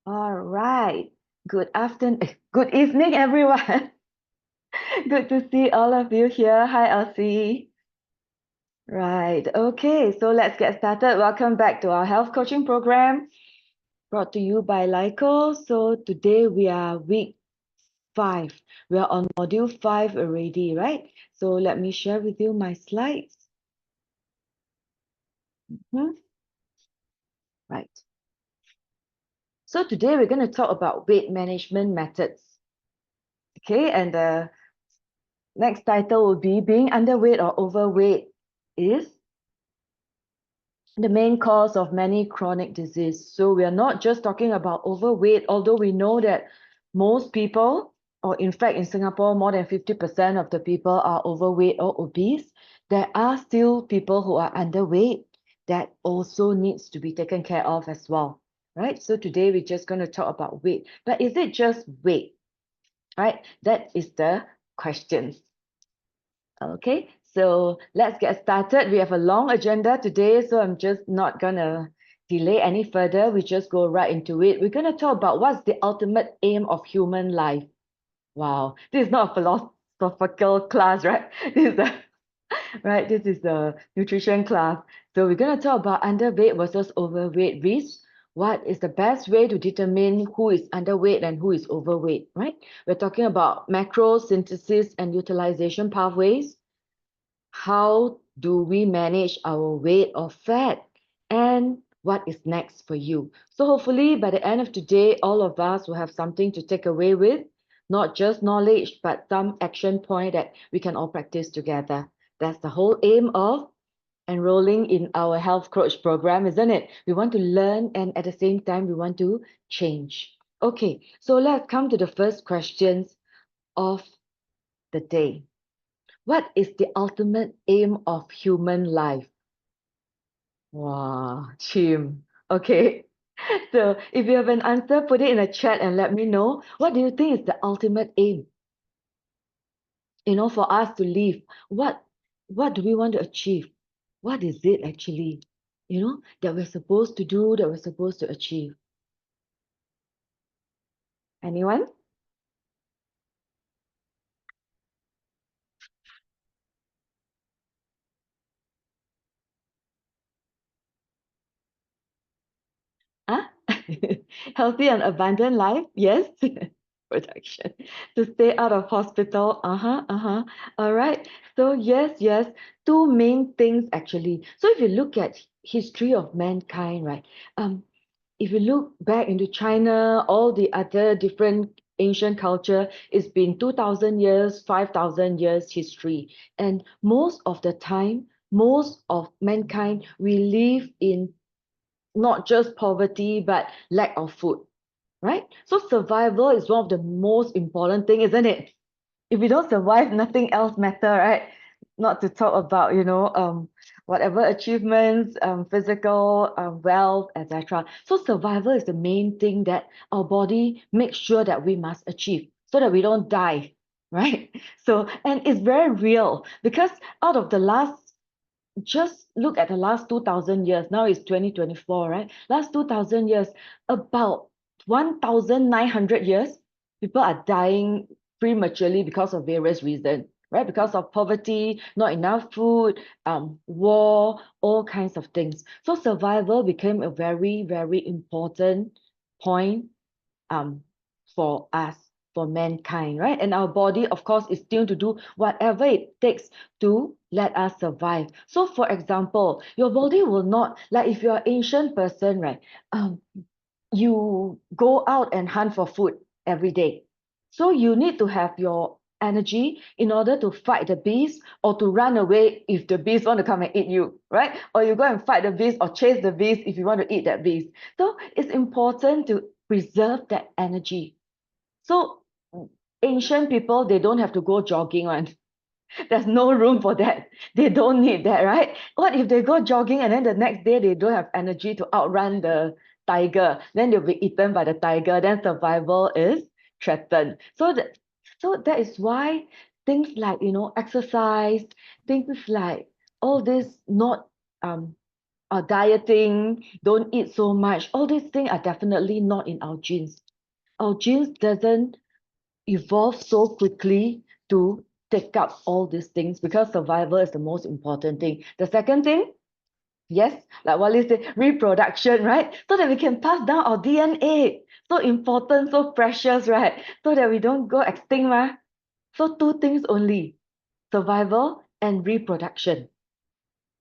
All right. Good afternoon. Good evening, everyone. Good to see all of you here. Hi, Elsie. Right. Okay. So let's get started. Welcome back to our health coaching program brought to you by LiCo. So today we are week 5. We are on module 5 already, right? So let me share with you my slides. Right. So today we're going to talk about weight management methods. Okay. And the next title will be Being Underweight or Overweight is the main cause of many chronic disease. So we are not just talking about overweight, although we know that most people, or in fact in Singapore, more than 50% of the people are overweight or obese. There are still people who are underweight that also needs to be taken care of as well, right? So today we're just going to talk about weight. But is it just weight, right? That is the question. Okay, so let's get started. We have a long agenda today, so I'm just not gonna delay any further. We just go right into it. We're gonna talk about what's the ultimate aim of human life. Wow, this is not a philosophical class, right? This is a right. This is the nutrition class. So we're gonna talk about underweight versus overweight risk. What is the best way to determine who is underweight and who is overweight, right? We're talking about macro synthesis and utilization pathways. How do we manage our weight or fat? And what is next for you? So hopefully by the end of today, all of us will have something to take away with, not just knowledge, but some action point that we can all practice together. That's the whole aim of enrolling in our health coach program, isn't it? We want to learn and at the same time, we want to change. Okay, so let's come to the first questions of the day. What is the ultimate aim of human life? Wow, Chim. Okay. So if you have an answer, put it in a chat and let me know. What do you think is the ultimate aim? For us to live. What do we want to achieve? What is it actually? That we're supposed to do, that we're supposed to achieve. Anyone? Huh? Healthy and abundant life? Yes. Protection. To stay out of hospital. Uh-huh, uh-huh. All right. So yes, two main things actually. So if you look at history of mankind, right? If you look back into China, all the other different ancient culture, it's been 2,000 years, 5,000 years history. And most of the time, most of mankind, we live in not just poverty, but lack of food, right? So survival is one of the most important thing, isn't it? If we don't survive, nothing else matter, right? Not to talk about, whatever achievements, physical, wealth, etc. So survival is the main thing that our body makes sure that we must achieve so that we don't die, right? So, and it's very real because out of the last just look at the last 2,000 years. Now it's 2024, right? Last 2,000 years, about 1,900 years, people are dying prematurely because of various reasons, right? Because of poverty, not enough food, war, all kinds of things. So survival became a very, very important point um, for us, for mankind, right? And our body, of course, is tuned to do whatever it takes to let us survive. So, for example, your body will not, like if you're an ancient person, right? You go out and hunt for food every day. So you need to have your energy in order to fight the beast or to run away if the beast want to come and eat you, right? Or you go and fight the beast or chase the beast if you want to eat that beast. So it's important to preserve that energy. So ancient people, they don't have to go jogging on. There's no room for that. They don't need that, right? What if they go jogging and then the next day they don't have energy to outrun the tiger? Then they'll be eaten by the tiger. Then survival is threatened. So that is why things like exercise, things like all this not um dieting, don't eat so much. All these things are definitely not in our genes. Our genes doesn't evolve so quickly to take up all these things because survival is the most important thing. The second thing, yes, like Wally said, reproduction, right? So that we can pass down our DNA. So important, so precious, right? So that we don't go extinct, right? So two things only, survival and reproduction.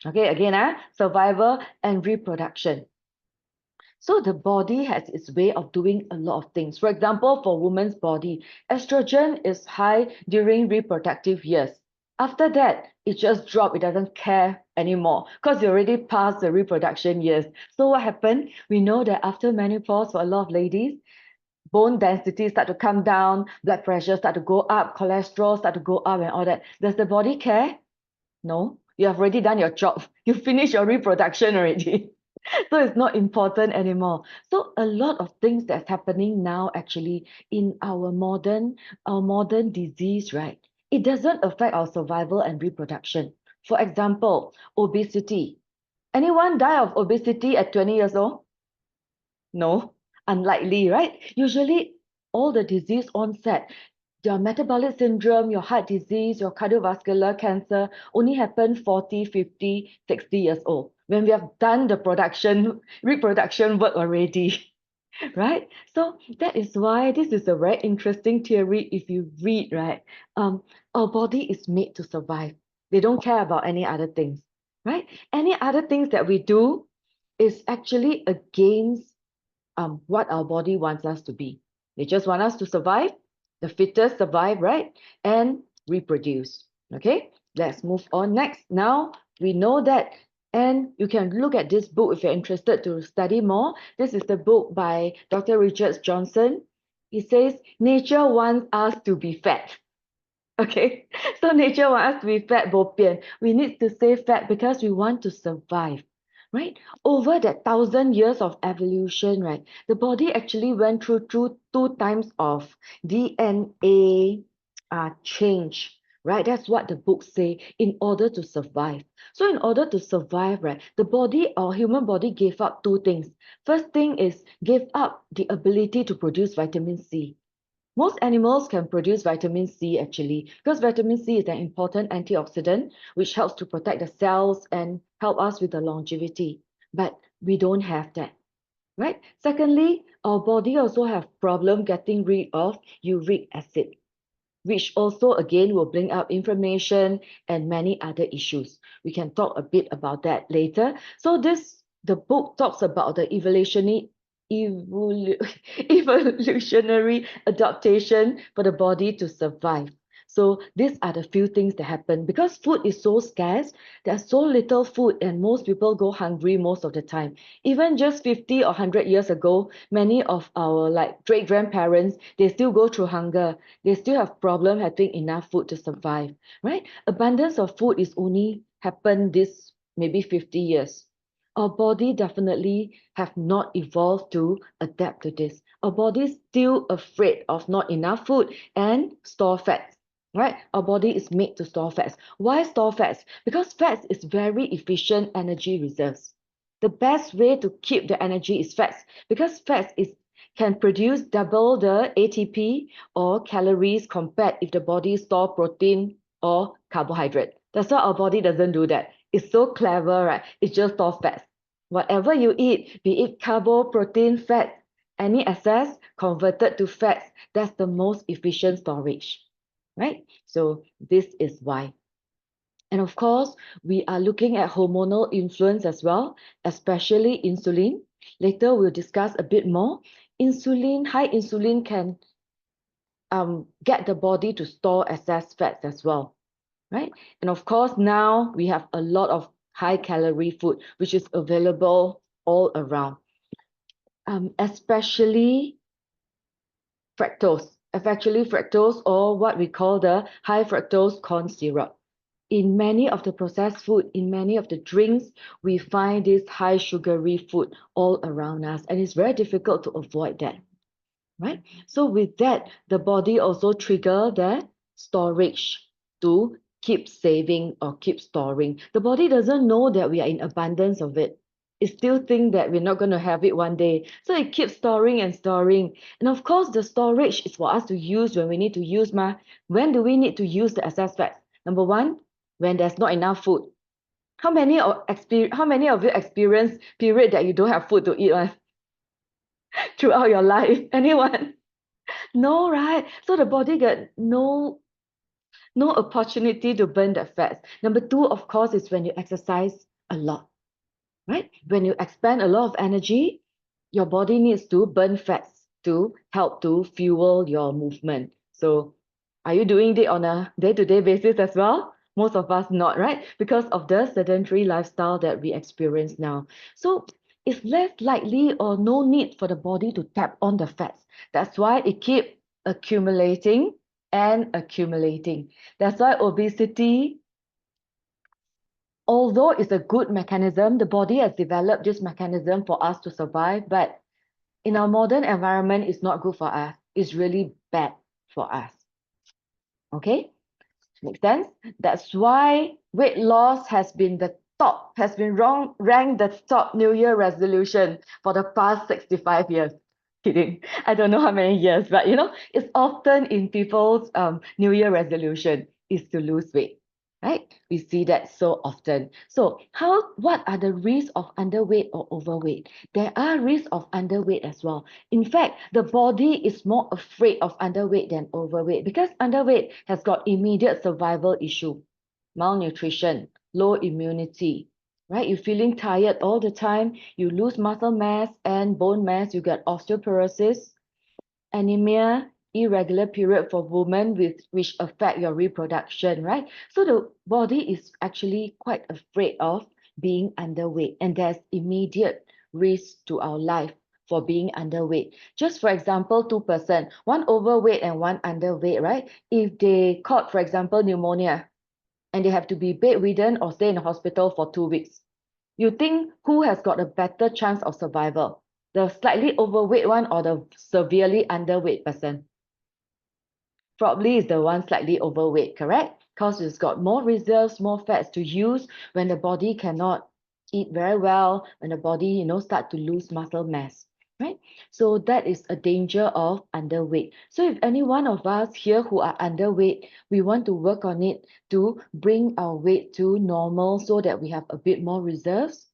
Okay, again, survival and reproduction. So the body has its way of doing a lot of things. For example, for women's body, estrogen is high during reproductive years. After that, it just drops. It doesn't care anymore because you already passed the reproduction years. So what happened? We know that after menopause, for a lot of ladies, bone density start to come down, blood pressure start to go up, cholesterol start to go up and all that. Does the body care? No. You have already done your job. You finished your reproduction already. So it's not important anymore. So a lot of things that's happening now actually in our modern disease, right? It doesn't affect our survival and reproduction. For example, obesity. Anyone die of obesity at 20 years old? No, unlikely, right? Usually all the disease onset, your metabolic syndrome, your heart disease, your cardiovascular cancer only happen 40, 50, 60 years old when we have done the reproduction work already, right? So that is why this is a very interesting theory if you read, right? Our body is made to survive. They don't care about any other things, right? Any other things that we do is actually against what our body wants us to be. They just want us to survive, the fittest survive, right? And reproduce. Okay, let's move on next. Now we know that, and you can look at this book if you're interested to study more. This is the book by Dr. Richard Johnson. He says, nature wants us to be fat. Okay, so nature wants us to be fat, bo pian. We need to stay fat because we want to survive, right? Over that 1,000 years of evolution, right, the body actually went through two times of DNA change, right? That's what the books say in order to survive. So in order to survive, right, the body or human body gave up two things. First thing is give up the ability to produce vitamin C. Most animals can produce vitamin C actually, because vitamin C is an important antioxidant which helps to protect the cells and help us with the longevity. But we don't have that, right? Secondly, our body also have problem getting rid of uric acid, which also again will bring up inflammation and many other issues. We can talk a bit about that later. So the book talks about the evolutionary adaptation for the body to survive. So these are the few things that happen. Because food is so scarce, there's so little food and most people go hungry most of the time. Even just 50 or 100 years ago, many of our like great-grandparents, they still go through hunger. They still have problem having enough food to survive, right? Abundance of food is only happened this maybe 50 years. Our body definitely have not evolved to adapt to this. Our body is still afraid of not enough food and store fats, right? Our body is made to store fats. Why store fats? Because fats is very efficient energy reserves. The best way to keep the energy is fats because fats is can produce double the ATP or calories compared if the body store protein or carbohydrate. That's why our body doesn't do that. It's so clever, right? It just stores fats. Whatever you eat, be it carbo, protein, fat, any excess converted to fats, that's the most efficient storage, right? So this is why. And of course, we are looking at hormonal influence as well, especially insulin. Later, we'll discuss a bit more. High insulin can get the body to store excess fats as well, right? And of course, now we have a lot of high calorie food, which is available all around, especially fructose or what we call the high fructose corn syrup. In many of the processed food, in many of the drinks, we find this high sugary food all around us, and it's very difficult to avoid that, right? So with that, the body also trigger the storage to keep saving or keep storing. The body doesn't know that we are in abundance of it. it still think that we're not going to have it one day. So it keeps storing and storing. And of course, the storage is for us to use when we need to use. When do we need to use the excess fats? Number one, when there's not enough food. How many of you experience period that you don't have food to eat throughout your life? Anyone? No, right? So the body get no opportunity to burn the fats. Number two, of course, is when you exercise a lot, right? When you expend a lot of energy, your body needs to burn fats to help to fuel your movement. So are you doing it on a day-to-day basis as well? Most of us not, right? Because of the sedentary lifestyle that we experience now. So it's less likely or no need for the body to tap on the fats. That's why it keep accumulating and accumulating. That's why obesity, although it's a good mechanism, the body has developed this mechanism for us to survive, but in our modern environment, it's not good for us. It's really bad for us. Okay? Make sense? That's why weight loss has been ranked the top New Year resolution for the past 65 years. Kidding. I don't know how many years, but it's often in people's New Year resolution is to lose weight. Right? We see that so often. So what are the risks of underweight or overweight? There are risks of underweight as well. In fact, the body is more afraid of underweight than overweight because underweight has got immediate survival issue, malnutrition, low immunity, right? You're feeling tired all the time, you lose muscle mass and bone mass, you get osteoporosis, anemia, irregular period for women which affect your reproduction, right? So the body is actually quite afraid of being underweight, and there's immediate risk to our life for being underweight. Just for example, 2%, one overweight and one underweight, right? If they caught, for example, pneumonia, and they have to be bedridden or stay in the hospital for 2 weeks, you think who has got a better chance of survival? The slightly overweight one or the severely underweight person? Probably is the one slightly overweight, correct? Because it's got more reserves, more fats to use when the body cannot eat very well, when the body, start to lose muscle mass, right? So that is a danger of underweight. So if any one of us here who are underweight, we want to work on it to bring our weight to normal so that we have a bit more reserves,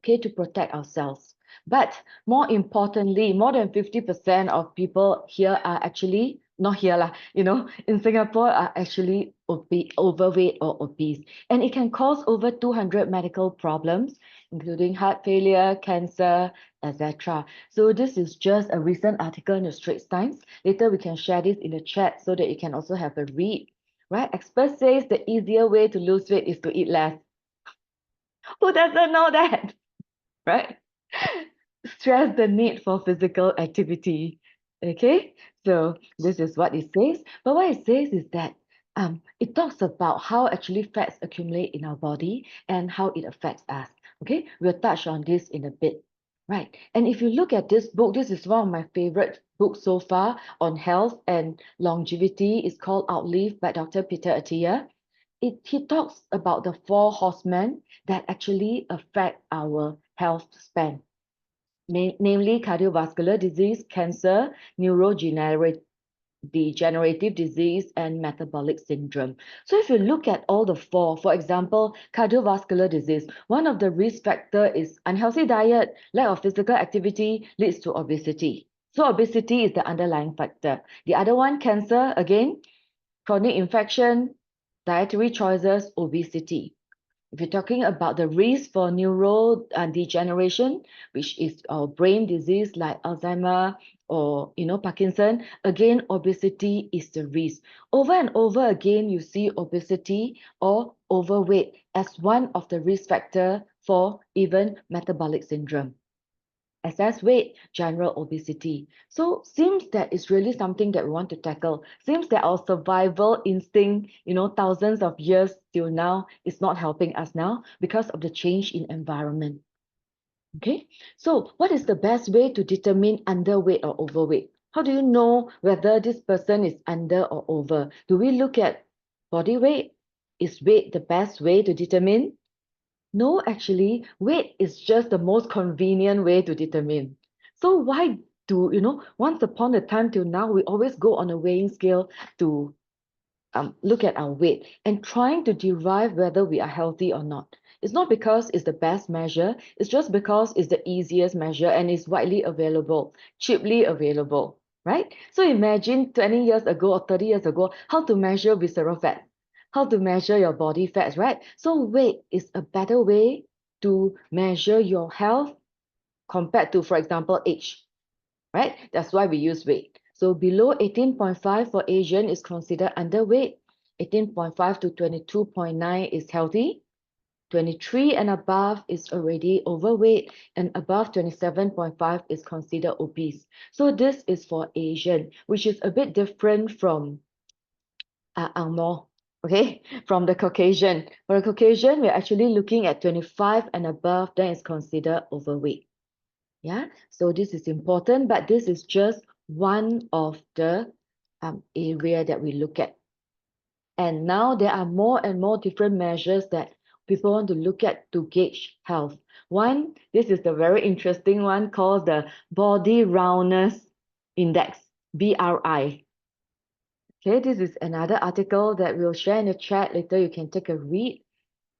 okay, to protect ourselves. But more importantly, more than 50% of people here are actually, not here lah, in Singapore are actually overweight or obese. And it can cause over 200 medical problems, including heart failure, cancer, etc. So this is just a recent article in the Straits Times. Later we can share this in the chat so that you can also have a read. Right? Experts says the easier way to lose weight is to eat less. Who doesn't know that? Right? Stress the need for physical activity. Okay, so this is what it says. But what it says is that it talks about how actually fats accumulate in our body and how it affects us. Okay, we'll touch on this in a bit. Right, and if you look at this book, this is one of my favorite books so far on health and longevity. It's called Outlive by Dr. Peter Attia. He talks about the 4 horsemen that actually affect our health span, namely cardiovascular disease, cancer, neurodegenerative disease, and metabolic syndrome. So if you look at all the 4, for example, cardiovascular disease, one of the risk factor is unhealthy diet, lack of physical activity leads to obesity. So obesity is the underlying factor. The other one, cancer, again, chronic infection, dietary choices, obesity. If you're talking about the risk for neural degeneration, which is brain disease like Alzheimer or Parkinson, again, obesity is the risk. Over and over again, you see obesity or overweight as one of the risk factor for even metabolic syndrome. Excess weight, general obesity. So seems that it's really something that we want to tackle. Seems that our survival instinct, thousands of years till now is not helping us now because of the change in environment. Okay, so what is the best way to determine underweight or overweight? How do you know whether this person is under or over? Do we look at body weight? Is weight the best way to determine? No, actually, weight is just the most convenient way to determine. So why do, once upon a time till now, we always go on a weighing scale to look at our weight and trying to derive whether we are healthy or not. It's not because it's the best measure, it's just because it's the easiest measure and it's widely available, cheaply available, right? So imagine 20 years ago or 30 years ago, how to measure visceral fat, how to measure your body fats, right? So weight is a better way to measure your health compared to, for example, age, right? That's why we use weight. So below 18.5 for Asian is considered underweight. 18.5 to 22.9 is healthy. 23 and above is already overweight, and above 27.5 is considered obese. So this is for Asian, which is a bit different from Angmo, okay, from the Caucasian. For the Caucasian, we're actually looking at 25 and above, then it's considered overweight. Yeah, so this is important, but this is just one of the area that we look at. And now there are more and more different measures that people want to look at to gauge health. One, this is the very interesting one called the Body Roundness Index, BRI. Okay, this is another article that we'll share in the chat later. You can take a read,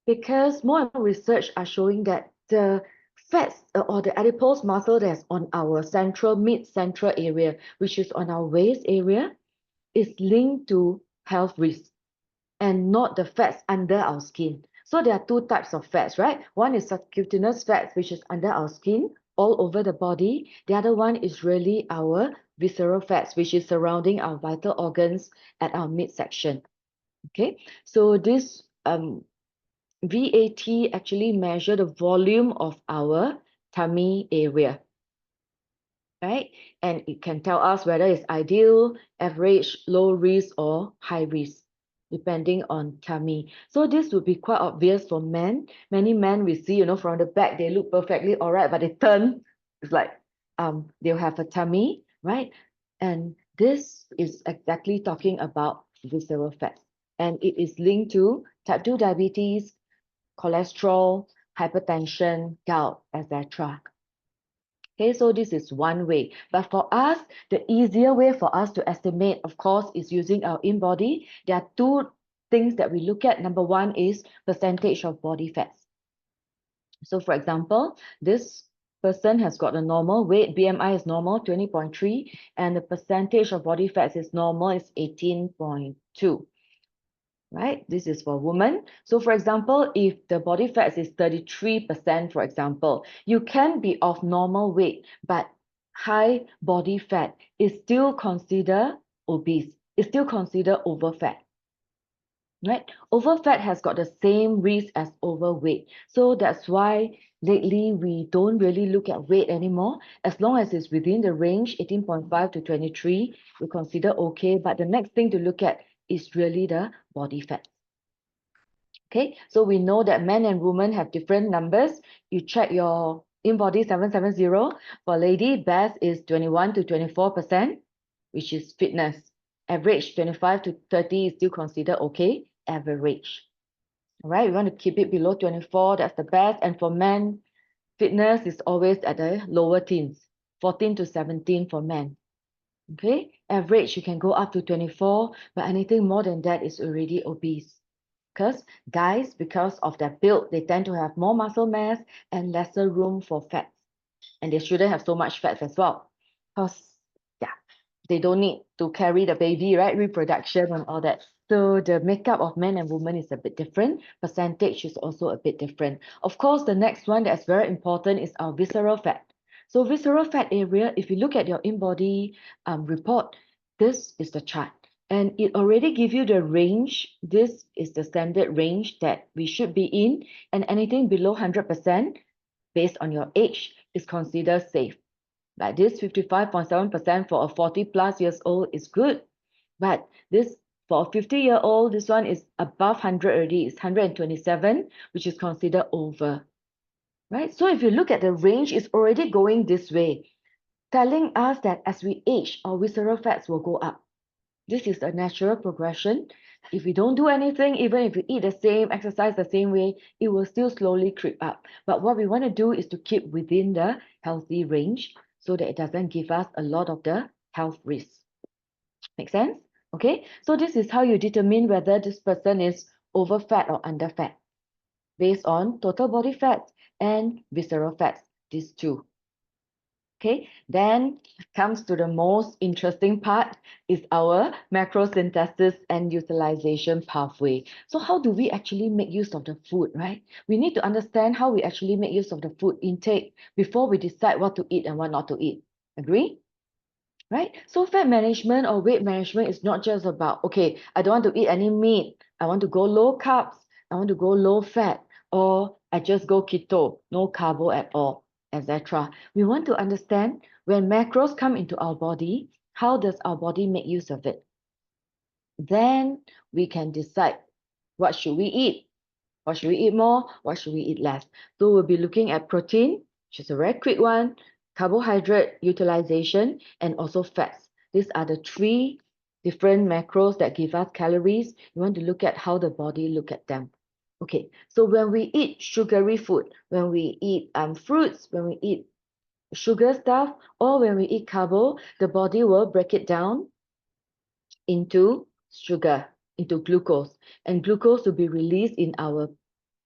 because more and more research are showing that the fats or the adipose muscle that's on our central, mid-central area, which is on our waist area, is linked to health risk and not the fats under our skin. So there are two types of fats, right? One is subcutaneous fats, which is under our skin, all over the body. The other one is really our visceral fats, which is surrounding our vital organs at our midsection. Okay, so this VAT actually measure the volume of our tummy area, right? And it can tell us whether it's ideal, average, low risk, or high risk, depending on tummy. So this would be quite obvious for men. Many men we see, from the back, they look perfectly all right, but they turn, it's like they'll have a tummy, right? And this is exactly talking about visceral fat. And it is linked to type 2 diabetes, cholesterol, hypertension, gout, etc. Okay, so this is one way. But for us, the easier way for us to estimate, of course, is using our in-body. There are two things that we look at. Number one is percentage of body fats. So for example, this person has got a normal weight, BMI is normal, 20.3, and the percentage of body fats is normal, is 18.2. Right? This is for women. So for example, if the body fat is 33%, for example, you can be of normal weight, but high body fat is still considered obese. It's still considered overfat. Right? Overfat has got the same risk as overweight. So that's why lately we don't really look at weight anymore. As long as it's within the range, 18.5 to 23, we consider okay. But the next thing to look at is really the body fat. Okay, so we know that men and women have different numbers. You check your in-body 770. For lady, best is 21 to 24%, which is fitness. Average 25 to 30 is still considered okay, average. All right, we want to keep it below 24, that's the best. And for men, fitness is always at the lower teens, 14 to 17 for men. Okay, average you can go up to 24, but anything more than that is already obese. Because guys, because of their build, they tend to have more muscle mass and lesser room for fats. And they shouldn't have so much fats as well. Because, yeah, they don't need to carry the baby, right? Reproduction and all that. So the makeup of men and women is a bit different. Percentage is also a bit different. Of course, the next one that's very important is our visceral fat. So visceral fat area, if you look at your in-body report, this is the chart. And it already gives you the range. This is the standard range that we should be in. And anything below 100% based on your age is considered safe. Like this 55.7% for a 40 plus years old is good. But this for a 50-year-old, this one is above 100 already. It's 127, which is considered over. Right? So if you look at the range, it's already going this way, telling us that as we age, our visceral fats will go up. This is a natural progression. If we don't do anything, even if we eat the same, exercise the same way, it will still slowly creep up. But what we want to do is to keep within the healthy range so that it doesn't give us a lot of the health risks. Make sense? Okay, so this is how you determine whether this person is over fat or under fat based on total body fat and visceral fats, these two. Okay, then comes to the most interesting part is our macrosynthesis and utilization pathway. So how do we actually make use of the food, right? We need to understand how we actually make use of the food intake before we decide what to eat and what not to eat. Agree? Right? So fat management or weight management is not just about, okay, I don't want to eat any meat. I want to go low carbs. I want to go low fat, or I just go keto, no carbo at all, etc. We want to understand when macros come into our body, how does our body make use of it? Then we can decide what should we eat. What should we eat more? What should we eat less? So we'll be looking at protein, which is a very quick one, carbohydrate utilization, and also fats. These are the three different macros that give us calories. You want to look at how the body look at them. Okay, so when we eat sugary food, when we eat fruits, when we eat sugar stuff, or when we eat carbo, the body will break it down into sugar, into glucose, and glucose will be released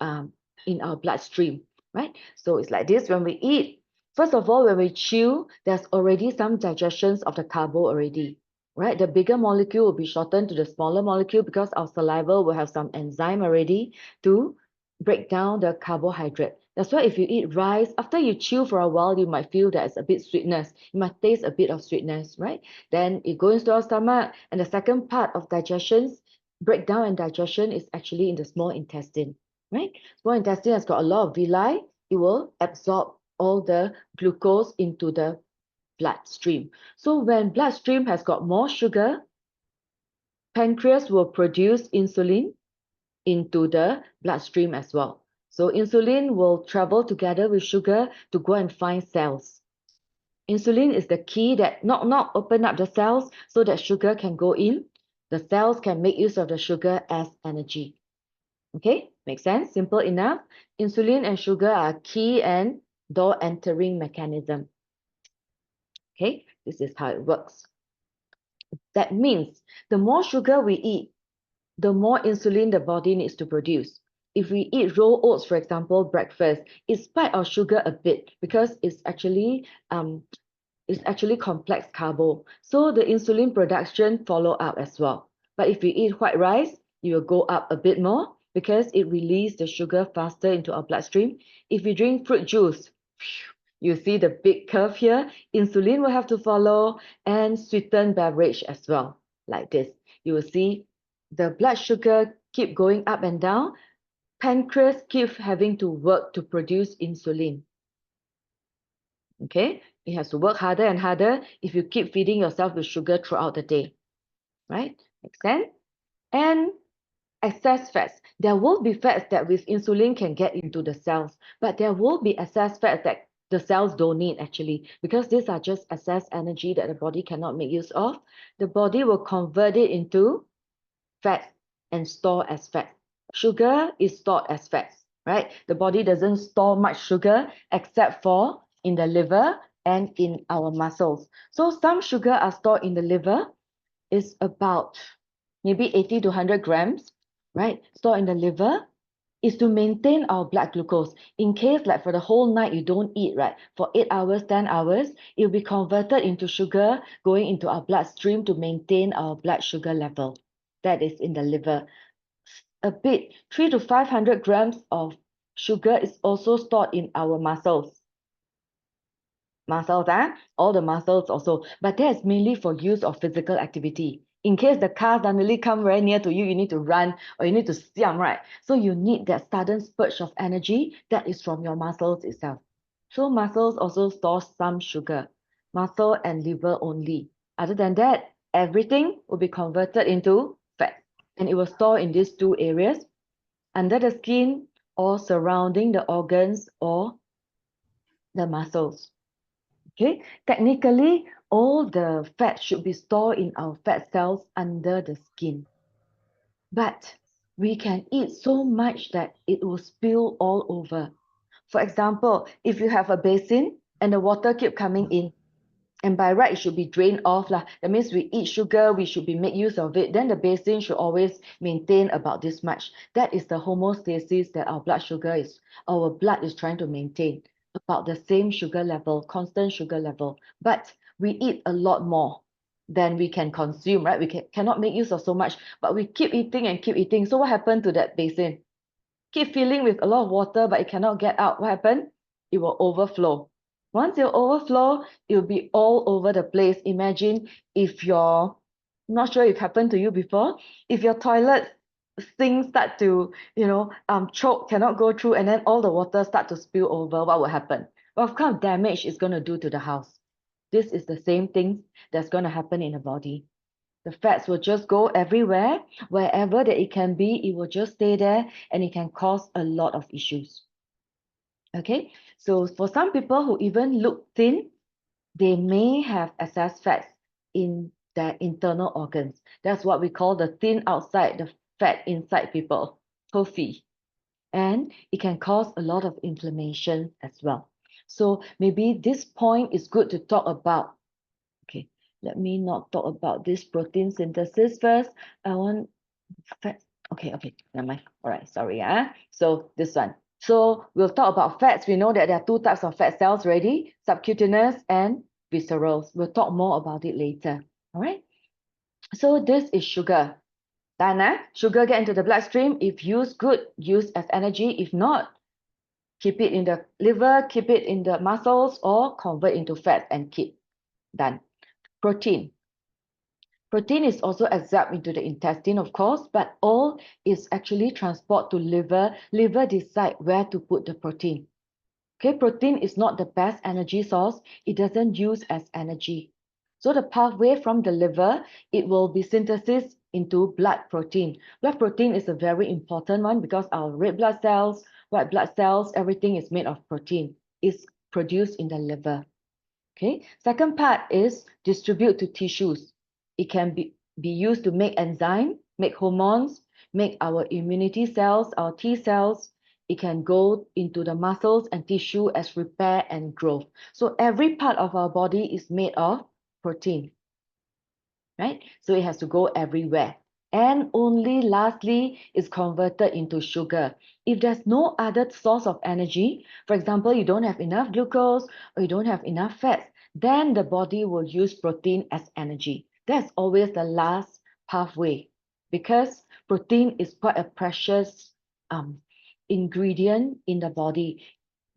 um, in our bloodstream, right? So it's like this when we eat. First of all, when we chew, there's already some digestions of the carbo already, right? The bigger molecule will be shortened to the smaller molecule because our saliva will have some enzyme already to break down the carbohydrate. That's why if you eat rice, after you chew for a while, you might feel that it's a bit sweetness. You might taste a bit of sweetness, right? Then it goes into our stomach, and the second part of digestion, breakdown and digestion is actually in the small intestine, right? Small intestine has got a lot of villi. It will absorb all the glucose into the bloodstream. So when bloodstream has got more sugar, pancreas will produce insulin into the bloodstream as well. So insulin will travel together with sugar to go and find cells. Insulin is the key that not open up the cells so that sugar can go in. The cells can make use of the sugar as energy. Okay, makes sense? Simple enough. Insulin and sugar are key and door entering mechanism. Okay, this is how it works. That means the more sugar we eat, the more insulin the body needs to produce. If we eat raw oats, for example, breakfast, it spikes our sugar a bit because it's actually complex carbo. So the insulin production follow up as well. But if you eat white rice, you will go up a bit more because it releases the sugar faster into our bloodstream. If you drink fruit juice, you see the big curve here, insulin will have to follow and sweetened beverage as well, like this. You will see the blood sugar keep going up and down. Pancreas keeps having to work to produce insulin. Okay, it has to work harder and harder if you keep feeding yourself with sugar throughout the day, right? Makes sense? And excess fats. There will be fats that with insulin can get into the cells, but there will be excess fats that the cells don't need actually, because these are just excess energy that the body cannot make use of. The body will convert it into fat and store as fat. Sugar is stored as fats, right? The body doesn't store much sugar except for in the liver and in our muscles. So some sugar are stored in the liver. Is about maybe 80 to 100 grams, right? Stored in the liver is to maintain our blood glucose. In case like for the whole night you don't eat, right? For 8 hours, 10 hours, it will be converted into sugar going into our bloodstream to maintain our blood sugar level. That is in the liver. A bit, 3 to 500 grams of sugar is also stored in our muscles. Muscles, all the muscles also, but that's mainly for use of physical activity. In case the car suddenly come very near to you, you need to run or you need to siam, right? So you need that sudden spurge of energy that is from your muscles itself. So muscles also store some sugar, muscle and liver only. Other than that, everything will be converted into fat, and it will store in these two areas, under the skin or surrounding the organs or the muscles. Okay, technically, all the fat should be stored in our fat cells under the skin. but we can eat so much that it will spill all over. For example, if you have a basin and the water keep coming in, and by right it should be drained off lah. That means we eat sugar, we should be make use of it. Then the basin should always maintain about this much. That is the homeostasis that our blood is trying to maintain about the same sugar level, constant sugar level. But we eat a lot more than we can consume, right? Cannot make use of so much, but we keep eating and keep eating. So what happened to that basin? Keep filling with a lot of water, but it cannot get out. What happened? It will overflow. Once it overflow, it will be all over the place. Imagine if your, I'm not sure if it happened to you before, if your toilet things start to, choke, cannot go through, and then all the water start to spill over, what will happen? What kind of damage is going to do to the house? This is the same thing that's going to happen in the body. The fats will just go everywhere, wherever that it can be, it will just stay there and it can cause a lot of issues. Okay, so for some people who even look thin, they may have excess fats in their internal organs. That's what we call the thin outside, the fat inside people, TOFI. And it can cause a lot of inflammation as well. So maybe this point is good to talk about. Okay, let me not talk about this protein synthesis first. I want fat. Okay, never mind. All right, sorry. So this one. So we'll talk about fats. We know that there are two types of fat cells already, subcutaneous and visceral. We'll talk more about it later. All right. So this is sugar. Done. Sugar get into the bloodstream. If used good, use as energy. If not, keep it in the liver, keep it in the muscles, or convert into fat and keep. Done. Protein. Protein is also absorbed into the intestine, of course, but all is actually transport to liver. Liver decide where to put the protein. Okay, protein is not the best energy source. It doesn't use as energy. So the pathway from the liver, it will be synthesis into blood protein. Blood protein is a very important one because our red blood cells, white blood cells, everything is made of protein. It's produced in the liver. Okay, second part is distribute to tissues. It can be used to make enzyme, make hormones, make our immunity cells, our T cells. It can go into the muscles and tissue as repair and growth. So every part of our body is made of protein, right? So it has to go everywhere. And only lastly is converted into sugar. If there's no other source of energy, for example, you don't have enough glucose or you don't have enough fats, then the body will use protein as energy. That's always the last pathway because protein is quite a precious ingredient in the body.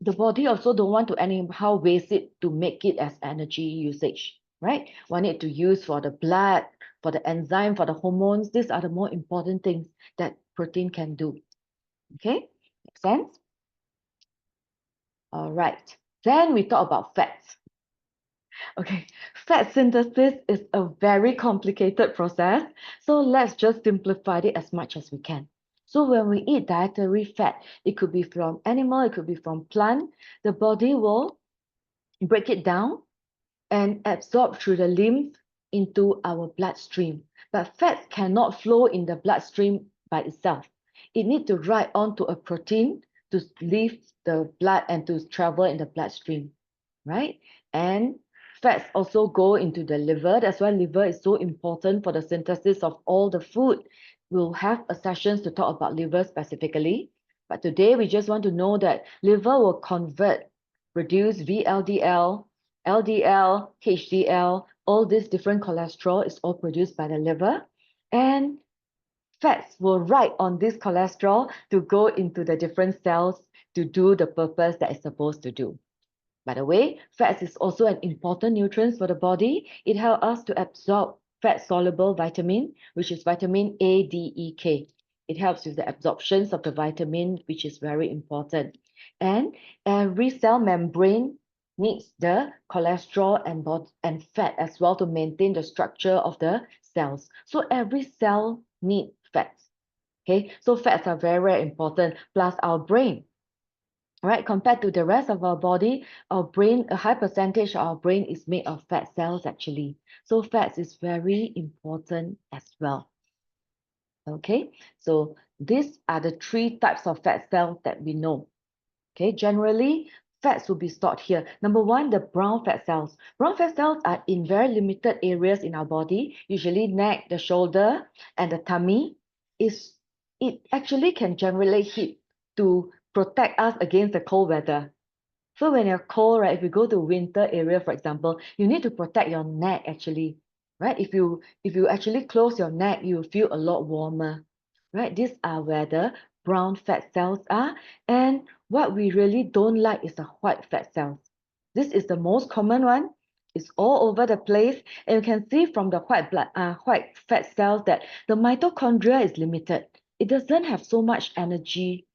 The body also don't want to anyhow waste it to make it as energy usage, right? Want it to use for the blood, for the enzyme, for the hormones. These are the more important things that protein can do. Okay, make sense? All right. Then we talk about fats. Okay, fat synthesis is a very complicated process. So let's just simplify it as much as we can. So when we eat dietary fat, it could be from animal, it could be from plant, the body will break it down and absorb through the lymph into our bloodstream. But fat cannot flow in the bloodstream by itself. It needs to ride onto a protein to leave the blood and to travel in the bloodstream, right? And fats also go into the liver. That's why liver is so important for the synthesis of all the food. We'll have a sessions to talk about liver specifically. But today we just want to know that liver will convert, reduce VLDL, LDL, HDL, all these different cholesterol is all produced by the liver. And fats will ride on this cholesterol to go into the different cells to do the purpose that it's supposed to do. By the way, fats is also an important nutrient for the body. It helps us to absorb fat-soluble vitamin, which is vitamin A, D, E, K. It helps with the absorptions of the vitamin, which is very important. And every cell membrane needs the cholesterol and fat as well to maintain the structure of the cells. So every cell needs fats. Okay, so fats are very, very important, plus our brain. Right, compared to the rest of our body, our brain, a high percentage of our brain is made of fat cells actually. So fats is very important as well. Okay, so these are the three types of fat cells that we know. Okay, generally, fats will be stored here. Number one, the brown fat cells. Brown fat cells are in very limited areas in our body, usually neck, the shoulder, and the tummy. It actually can generate heat to protect us against the cold weather. So when you're cold, right, if you go to winter area, for example, you need to protect your neck actually, right? If you actually close your neck, you will feel a lot warmer, right? These are where the brown fat cells are. And what we really don't like is the white fat cells. This is the most common one. It's all over the place. And you can see from the white fat cells that the mitochondria is limited. It doesn't have so much energy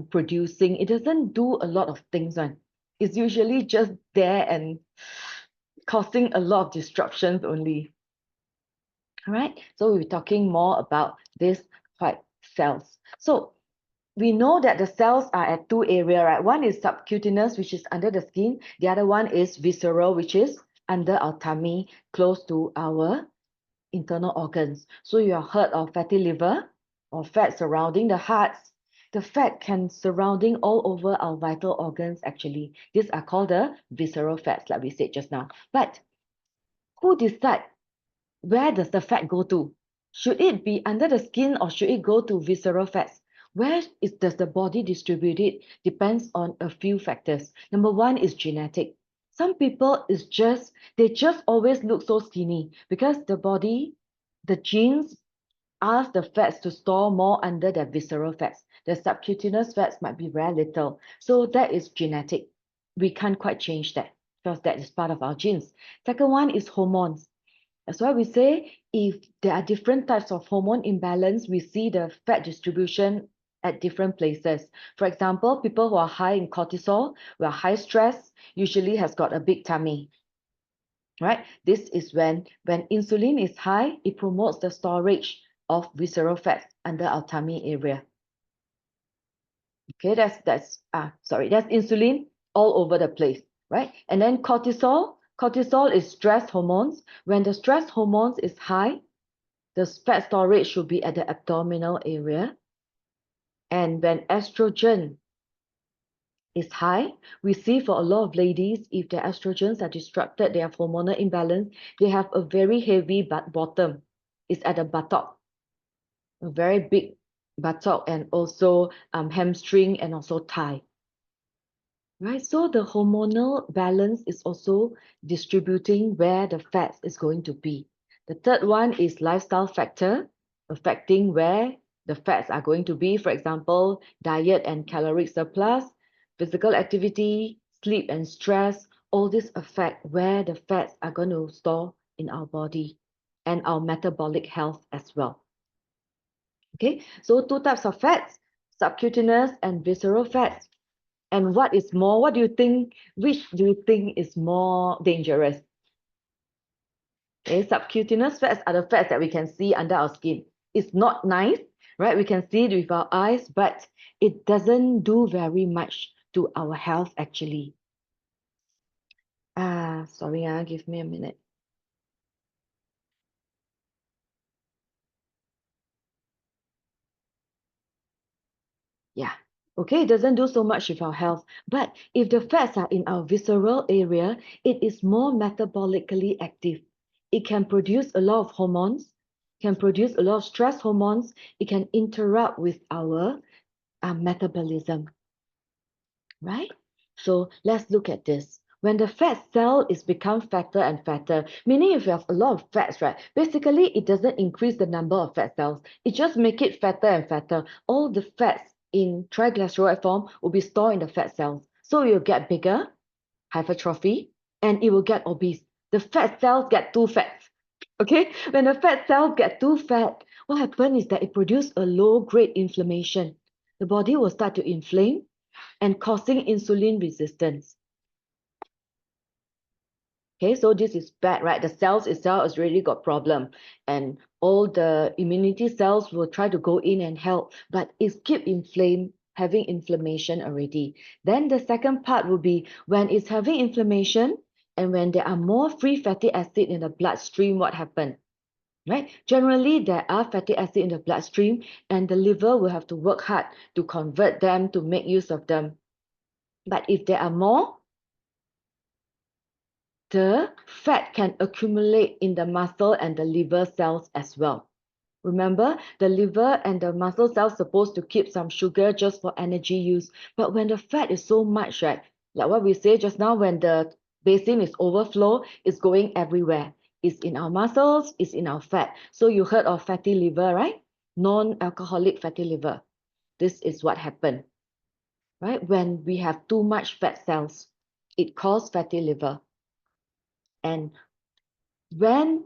producing. It doesn't do a lot of things on. It's usually just there and causing a lot of disruptions only. All right, so we're talking more about these white cells. So we know that the cells are at two areas, right? One is subcutaneous, which is under the skin. The other one is visceral, which is under our tummy, close to our internal organs. So you have heard of fatty liver or fat surrounding the hearts. The fat can surrounding all over our vital organs actually. These are called the visceral fats, like we said just now. But who decide where does the fat go to? Should it be under the skin or should it go to visceral fats? Does the body distribute it? Depends on a few factors. Number one is genetic. Some people they just always look so skinny because the genes ask the fats to store more under the visceral fats. The subcutaneous fats might be very little. So that is genetic. We can't quite change that because that is part of our genes. Second one is hormones. That's why we say if there are different types of hormone imbalance, we see the fat distribution at different places. For example, people who are high in cortisol, who are high stress, usually has got a big tummy, right? This is when insulin is high, it promotes the storage of visceral fats under our tummy area. Okay, that's insulin all over the place, right? And then cortisol is stress hormones. When the stress hormones is high, the fat storage should be at the abdominal area. And when estrogen is high, we see for a lot of ladies, if their estrogens are disrupted, they have hormonal imbalance, they have a very heavy bottom. It's at the buttock, a very big buttock, and also hamstring and also thigh. Right, so the hormonal balance is also distributing where the fat is going to be. The third one is lifestyle factor, affecting where the fats are going to be. For example, diet and caloric surplus, physical activity, sleep and stress, all this affect where the fats are going to store in our body and our metabolic health as well. Okay, so two types of fats, subcutaneous and visceral fats. And what do you think, which do you think is more dangerous? Okay, subcutaneous fats are the fats that we can see under our skin. It's not nice, right? We can see it with our eyes, but it doesn't do very much to our health actually. Sorry, give me a minute. Yeah. Okay, it doesn't do so much with our health. But if the fats are in our visceral area, it is more metabolically active. It can produce a lot of hormones, can produce a lot of stress hormones. It can interrupt with our metabolism, right? So let's look at this. When the fat cell is become fatter and fatter, meaning if you have a lot of fats, right? Basically, it doesn't increase the number of fat cells. It just make it fatter and fatter. All the fats in triglyceride form will be stored in the fat cells. So you'll get bigger, hypertrophy, and it will get obese. The fat cells get too fat. Okay? When the fat cells get too fat, what happens is that it produces a low-grade inflammation. The body will start to inflame and causing insulin resistance. Okay, so this is bad, right? The cells itself has really got problem, and all the immunity cells will try to go in and help, but it's keep inflamed, having inflammation already. Then the second part will be when it's having inflammation and when there are more free fatty acid in the bloodstream, what happens? right? Generally, there are fatty acid in the bloodstream, and the liver will have to work hard to convert them, to make use of them. But if there are more, the fat can accumulate in the muscle and the liver cells as well. Remember, the liver and the muscle cells supposed to keep some sugar just for energy use. But when the fat is so much, right, like what we say just now, when the basin is overflow, it's going everywhere. It's in our muscles, it's in our fat. So you heard of fatty liver, right? Non-alcoholic fatty liver. This is what happened, right? When we have too much fat cells, it causes fatty liver. And when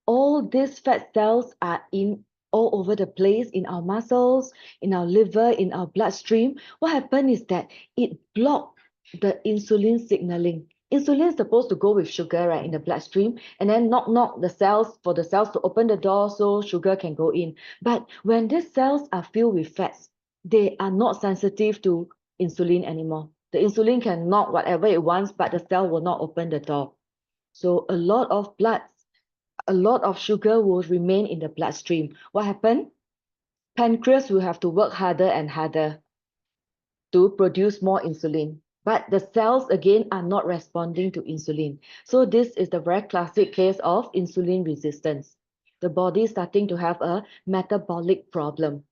all these fat cells are in all over the place in our muscles, in our liver, in our bloodstream, what happens is that it blocks the insulin signaling. Insulin is supposed to go with sugar, right, in the bloodstream, and then knock the cells for the cells to open the door so sugar can go in. But when these cells are filled with fats, they are not sensitive to insulin anymore. The insulin can knock whatever it wants, but the cell will not open the door. So a lot of sugar will remain in the bloodstream. What happened? Pancreas will have to work harder and harder to produce more insulin. But the cells again are not responding to insulin. So this is the very classic case of insulin resistance. The body is starting to have a metabolic problem,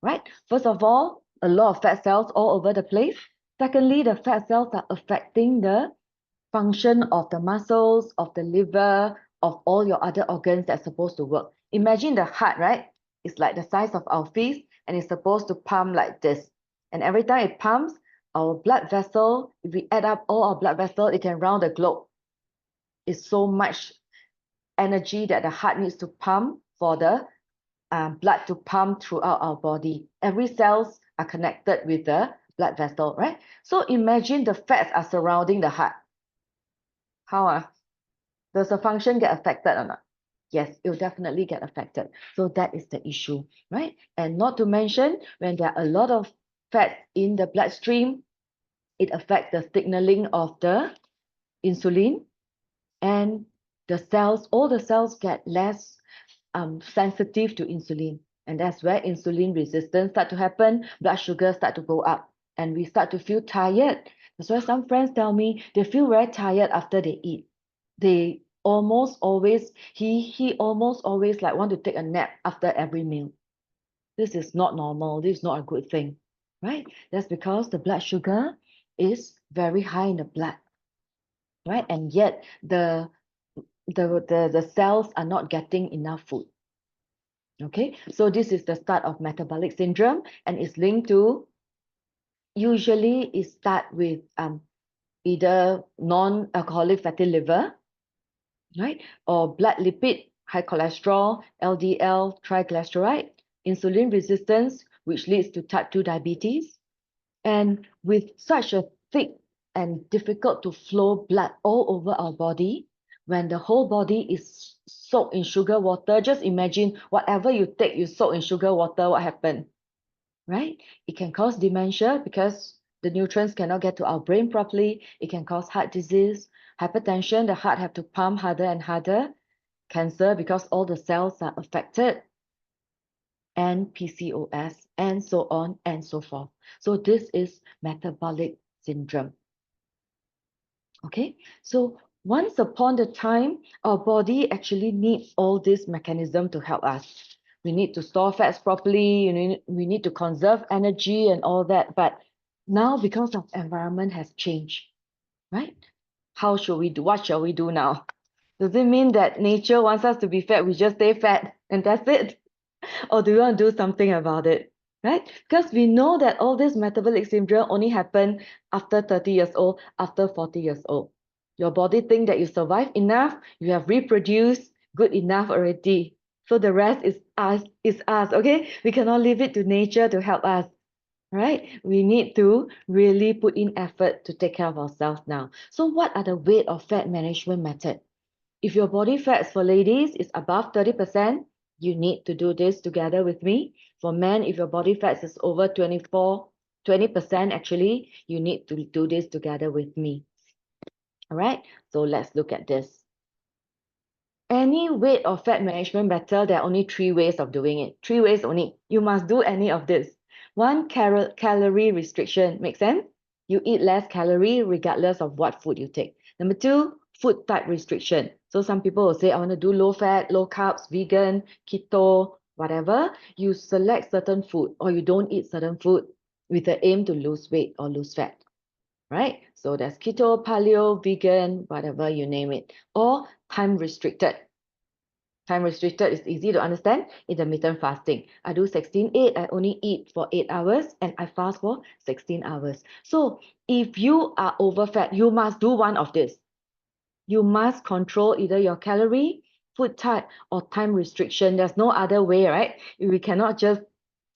right? First of all, a lot of fat cells all over the place. Secondly, the fat cells are affecting the function of the muscles, of the liver, of all your other organs that's supposed to work. Imagine the heart, right? It's like the size of our fist and it's supposed to pump like this. And every time it pumps, our blood vessel, if we add up all our blood vessel, it can round the globe. It's so much energy that the heart needs to pump for the blood to pump throughout our body. Every cells are connected with the blood vessel, right? So imagine the fats are surrounding the heart. How? Does the function get affected or not? Yes, it will definitely get affected. So that is the issue, right? And not to mention, when there are a lot of fat in the bloodstream, it affects the signaling of the insulin, and the cells, all the cells get less sensitive to insulin. And that's where insulin resistance start to happen, blood sugar start to go up, and we start to feel tired. That's why some friends tell me they feel very tired after they eat. They almost always, he almost always like want to take a nap after every meal. This is not normal. This is not a good thing, right? That's because the blood sugar is very high in the blood, right? And yet the cells are not getting enough food. Okay, so this is the start of metabolic syndrome, and it's linked to, usually it start with either non-alcoholic fatty liver, right? Or blood lipid, high cholesterol, LDL, triglyceride, insulin resistance, which leads to type 2 diabetes. And with such a thick and difficult to flow blood all over our body, when the whole body is soaked in sugar water, just imagine whatever you take, you soak in sugar water, what happened, right? It can cause dementia because the nutrients cannot get to our brain properly. It can cause heart disease, hypertension, the heart have to pump harder and harder, cancer because all the cells are affected, and PCOS, and so on and so forth. So this is metabolic syndrome. Okay, so once upon a time, our body actually needs all this mechanism to help us. We need to store fats properly, we need to conserve energy and all that. But now, because of environment has changed, right? How should we do? What shall we do now? Does it mean that nature wants us to be fat? We just stay fat and that's it? Or do you want to do something about it? Right? Because we know that all this metabolic syndrome only happen after 30 years old, after 40 years old. Your body think that you survived enough, you have reproduced good enough already. So the rest is us, okay? We cannot leave it to nature to help us, right? We need to really put in effort to take care of ourselves now. So what are the weight or fat management method? If your body fats for ladies is above 30%, you need to do this together with me. For men, if your body fats is over 20% actually, you need to do this together with me. All right, so let's look at this. any weight or fat management method, there are only 3 ways of doing it. 3 ways only. You must do any of this. One, calorie restriction. Make sense? You eat less calorie regardless of what food you take. Number two, food type restriction. So some people will say, I want to do low fat, low carbs, vegan, keto, whatever. You select certain food or you don't eat certain food with the aim to lose weight or lose fat, right? So there's keto, paleo, vegan, whatever you name it, or time restricted. Time restricted is easy to understand. Intermittent fasting. I do 16-8. I only eat for 8 hours and I fast for 16 hours. So if you are overfed, you must do one of this. You must control either your calorie, food type, or time restriction. There's no other way, right? We cannot just,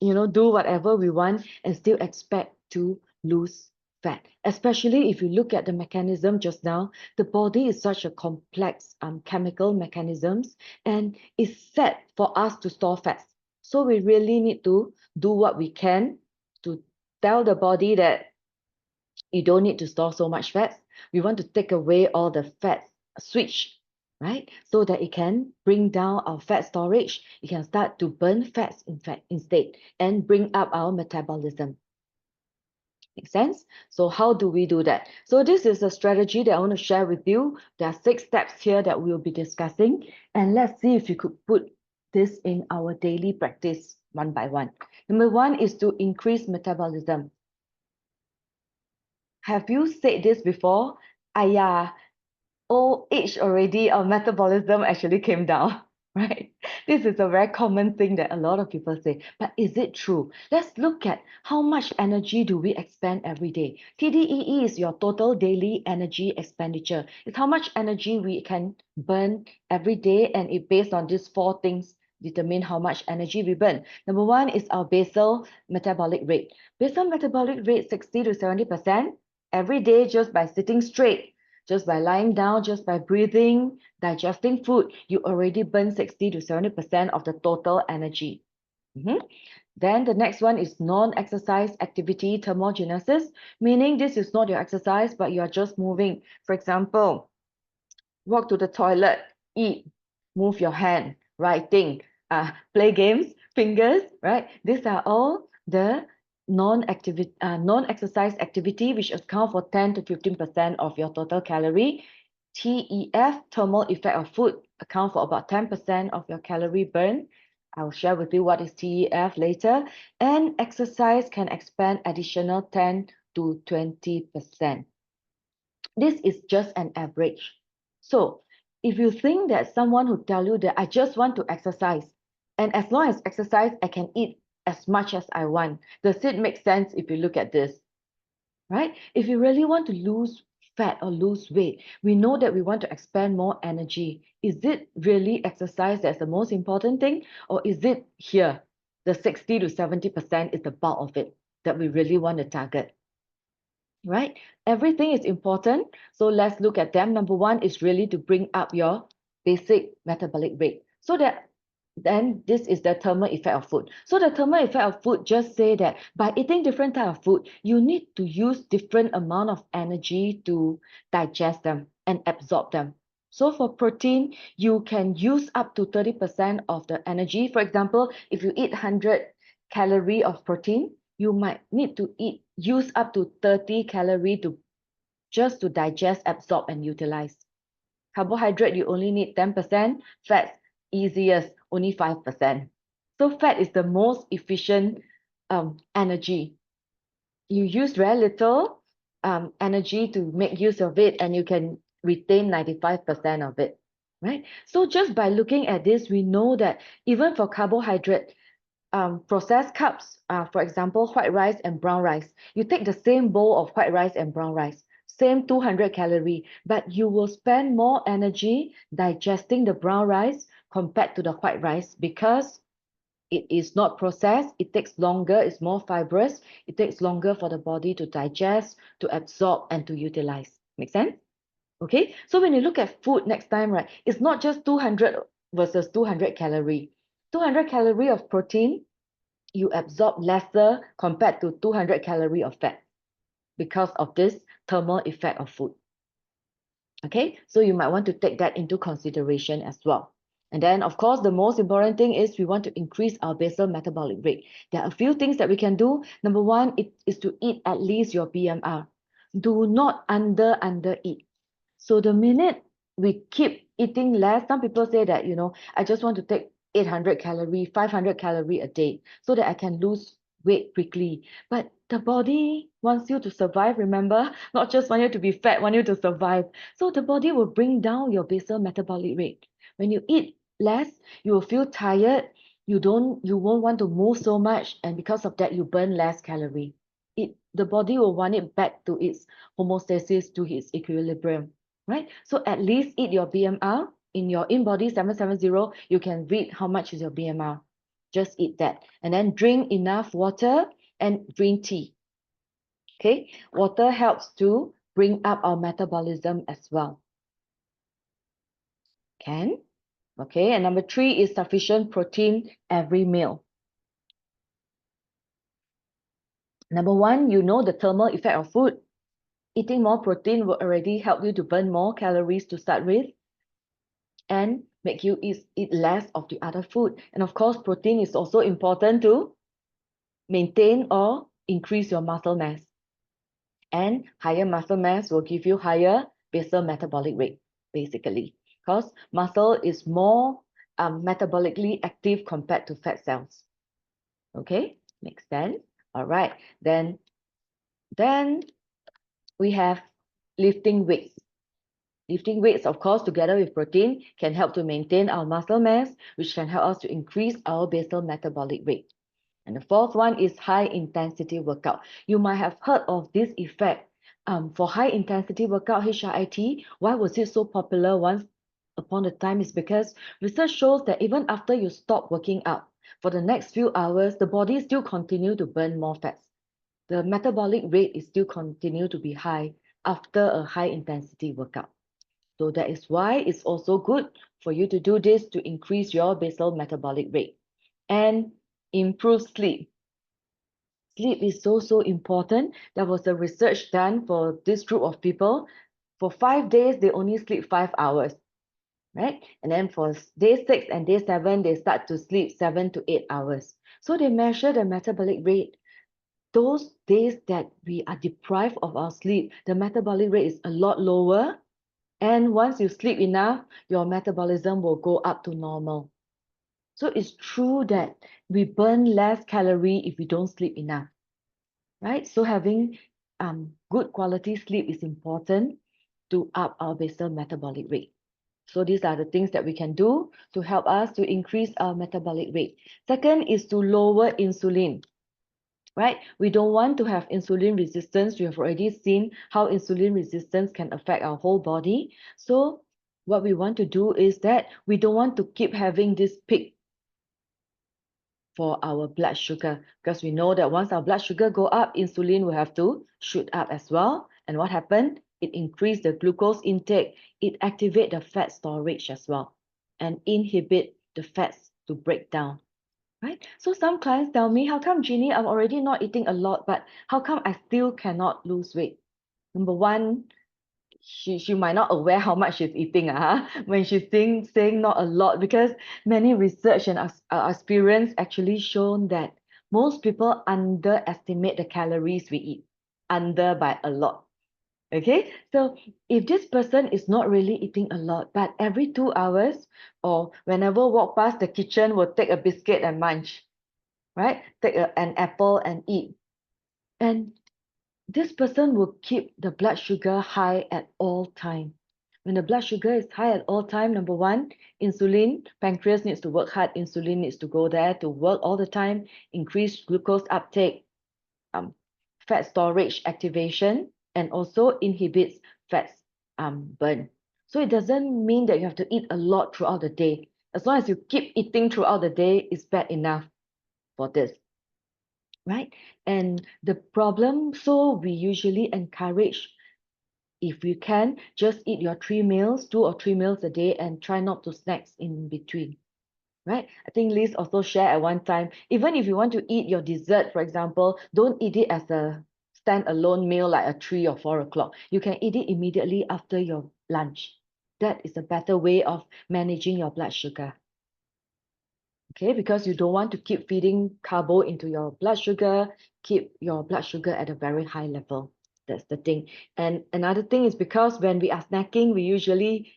do whatever we want and still expect to lose fat. Especially if you look at the mechanism just now, the body is such a complex chemical mechanisms and is set for us to store fats. So we really need to do what we can to tell the body that you don't need to store so much fats. We want to take away all the fats, switch, right? So that it can bring down our fat storage. It can start to burn fats instead and bring up our metabolism. Make sense? So how do we do that? So this is a strategy that I want to share with you. There are 6 steps here that we'll be discussing. And let's see if you could put this in our daily practice one by one. Number 1 is to increase metabolism. Have you said this before? Aya, old age already, our metabolism actually came down, right? This is a very common thing that a lot of people say. But is it true? Let's look at how much energy do we expend every day. TDEE is your total daily energy expenditure. It's how much energy we can burn every day, and it based on these 4 things determine how much energy we burn. Number 1 is our basal metabolic rate. Basal metabolic rate 60 to 70% every day just by sitting straight. Just by lying down, just by breathing, digesting food, you already burn 60 to 70% of the total energy. Then the next one is non-exercise activity thermogenesis, meaning this is not your exercise, but you are just moving. For example, walk to the toilet, eat, move your hand, writing, play games, fingers, right? These are all the non-exercise activity, which account for 10 to 15% of your total calorie. TEF, thermal effect of food, account for about 10% of your calorie burn. I'll share with you what is TEF later. And exercise can expand additional 10 to 20%. This is just an average. So if you think that someone who tell you that I just want to exercise, and as long as exercise, I can eat as much as I want, does it make sense if you look at this, right? If you really want to lose fat or lose weight, we know that we want to expend more energy. Is it really exercise that's the most important thing? Or is it here, the 60 to 70% is the bulk of it that we really want to target? Right? Everything is important. So let's look at them. Number 1 is really to bring up your basic metabolic rate. So that then this is the thermal effect of food. So the thermal effect of food just say that by eating different type of food, you need to use different amount of energy to digest them and absorb them. So for protein, you can use up to 30% of the energy. For example, if you eat 100 calorie of protein, you might need to use up to 30 calorie just to digest, absorb, and utilize. Carbohydrate, you only need 10%. Fats, easiest, only 5%. So fat is the most efficient energy. You use very little energy to make use of it, and you can retain 95% of it, right? So just by looking at this, we know that even for carbohydrate, processed carbs, for example, white rice and brown rice. You take the same bowl of white rice and brown rice, same 200 calorie, but you will spend more energy digesting the brown rice compared to the white rice because it is not processed. It takes longer, it's more fibrous. It takes longer for the body to digest, to absorb, and to utilize. Make sense? Okay, so when you look at food next time, right, it's not just 200 versus 200 calorie. 200 calorie of protein, you absorb lesser compared to 200 calorie of fat because of this thermal effect of food. Okay, so you might want to take that into consideration as well. And then, of course, the most important thing is we want to increase our basal metabolic rate. There are a few things that we can do. Number one, it is to eat at least your BMR. Do not under eat. So the minute we keep eating less, some people say that, I just want to take 800 calorie, 500 calorie a day so that I can lose weight quickly. But the body wants you to survive, remember? Not just want you to be fat, want you to survive. So the body will bring down your basal metabolic rate. When you eat less, you will feel tired. You won't want to move so much, and because of that, you burn less calorie. The body will want it back to its homeostasis, to its equilibrium, right? So at least eat your BMR. In your in-body 770, you can read how much is your BMR. Just eat that. And then drink enough water and green tea. Okay, water helps to bring up our metabolism as well. Can? Okay, and number 3 is sufficient protein every meal. Number 1, you know the thermal effect of food. Eating more protein will already help you to burn more calories to start with and make you eat less of the other food. And of course, protein is also important to maintain or increase your muscle mass. And higher muscle mass will give you higher basal metabolic rate, basically, because muscle is more metabolically active compared to fat cells. Okay, makes sense. All right, then we have lifting weights. Lifting weights, of course, together with protein, can help to maintain our muscle mass, which can help us to increase our basal metabolic rate. And the fourth one is high intensity workout. You might have heard of this effect. For high intensity workout, HIIT, why was it so popular once upon a time is because research shows that even after you stop working out, for the next few hours, the body still continue to burn more fats. The metabolic rate is still continue to be high after a high intensity workout. So that is why it's also good for you to do this to increase your basal metabolic rate and improve sleep. Sleep is so important. There was a research done for this group of people. For 5 days, they only sleep 5 hours, right? And then for day 6 and day 7, they start to sleep 7 to 8 hours. So they measure the metabolic rate. Those days that we are deprived of our sleep, the metabolic rate is a lot lower. And once you sleep enough, your metabolism will go up to normal. So it's true that we burn less calorie if we don't sleep enough, right? So having good quality sleep is important to up our basal metabolic rate. So these are the things that we can do to help us to increase our metabolic rate. Second is to lower insulin, right? We don't want to have insulin resistance. We have already seen how insulin resistance can affect our whole body. So what we want to do is that we don't want to keep having this peak for our blood sugar, because we know that once our blood sugar go up, insulin will have to shoot up as well. And what happened? It increased the glucose intake. It activate the fat storage as well and inhibit the fats to break down. Right? So some clients tell me, how come, Jeannie, I'm already not eating a lot, but how come I still cannot lose weight? Number one, she might not aware how much she's eating when she's saying not a lot, because many research and experience actually shown that most people underestimate the calories we eat, under by a lot. Okay, so if this person is not really eating a lot, but every 2 hours or whenever walk past the kitchen will take a biscuit and munch, right? Take an apple and eat. And this person will keep the blood sugar high at all time. When the blood sugar is high at all time, number one, insulin, pancreas needs to work hard, insulin needs to go there to work all the time, increase glucose uptake, fat storage activation, and also inhibits fats burn. So it doesn't mean that you have to eat a lot throughout the day. As long as you keep eating throughout the day, it's bad enough for this, right? And the problem, so we usually encourage, if you can, just eat your 3 meals, 2 or 3 meals a day, and try not to snacks in between, right? I think Liz also shared at one time, even if you want to eat your dessert, for example, don't eat it as a standalone meal like a 3 or 4 o'clock. You can eat it immediately after your lunch. that is a better way of managing your blood sugar. Okay, because you don't want to keep feeding carbo into your blood sugar, keep your blood sugar at a very high level. That's the thing. And another thing is because when we are snacking, we usually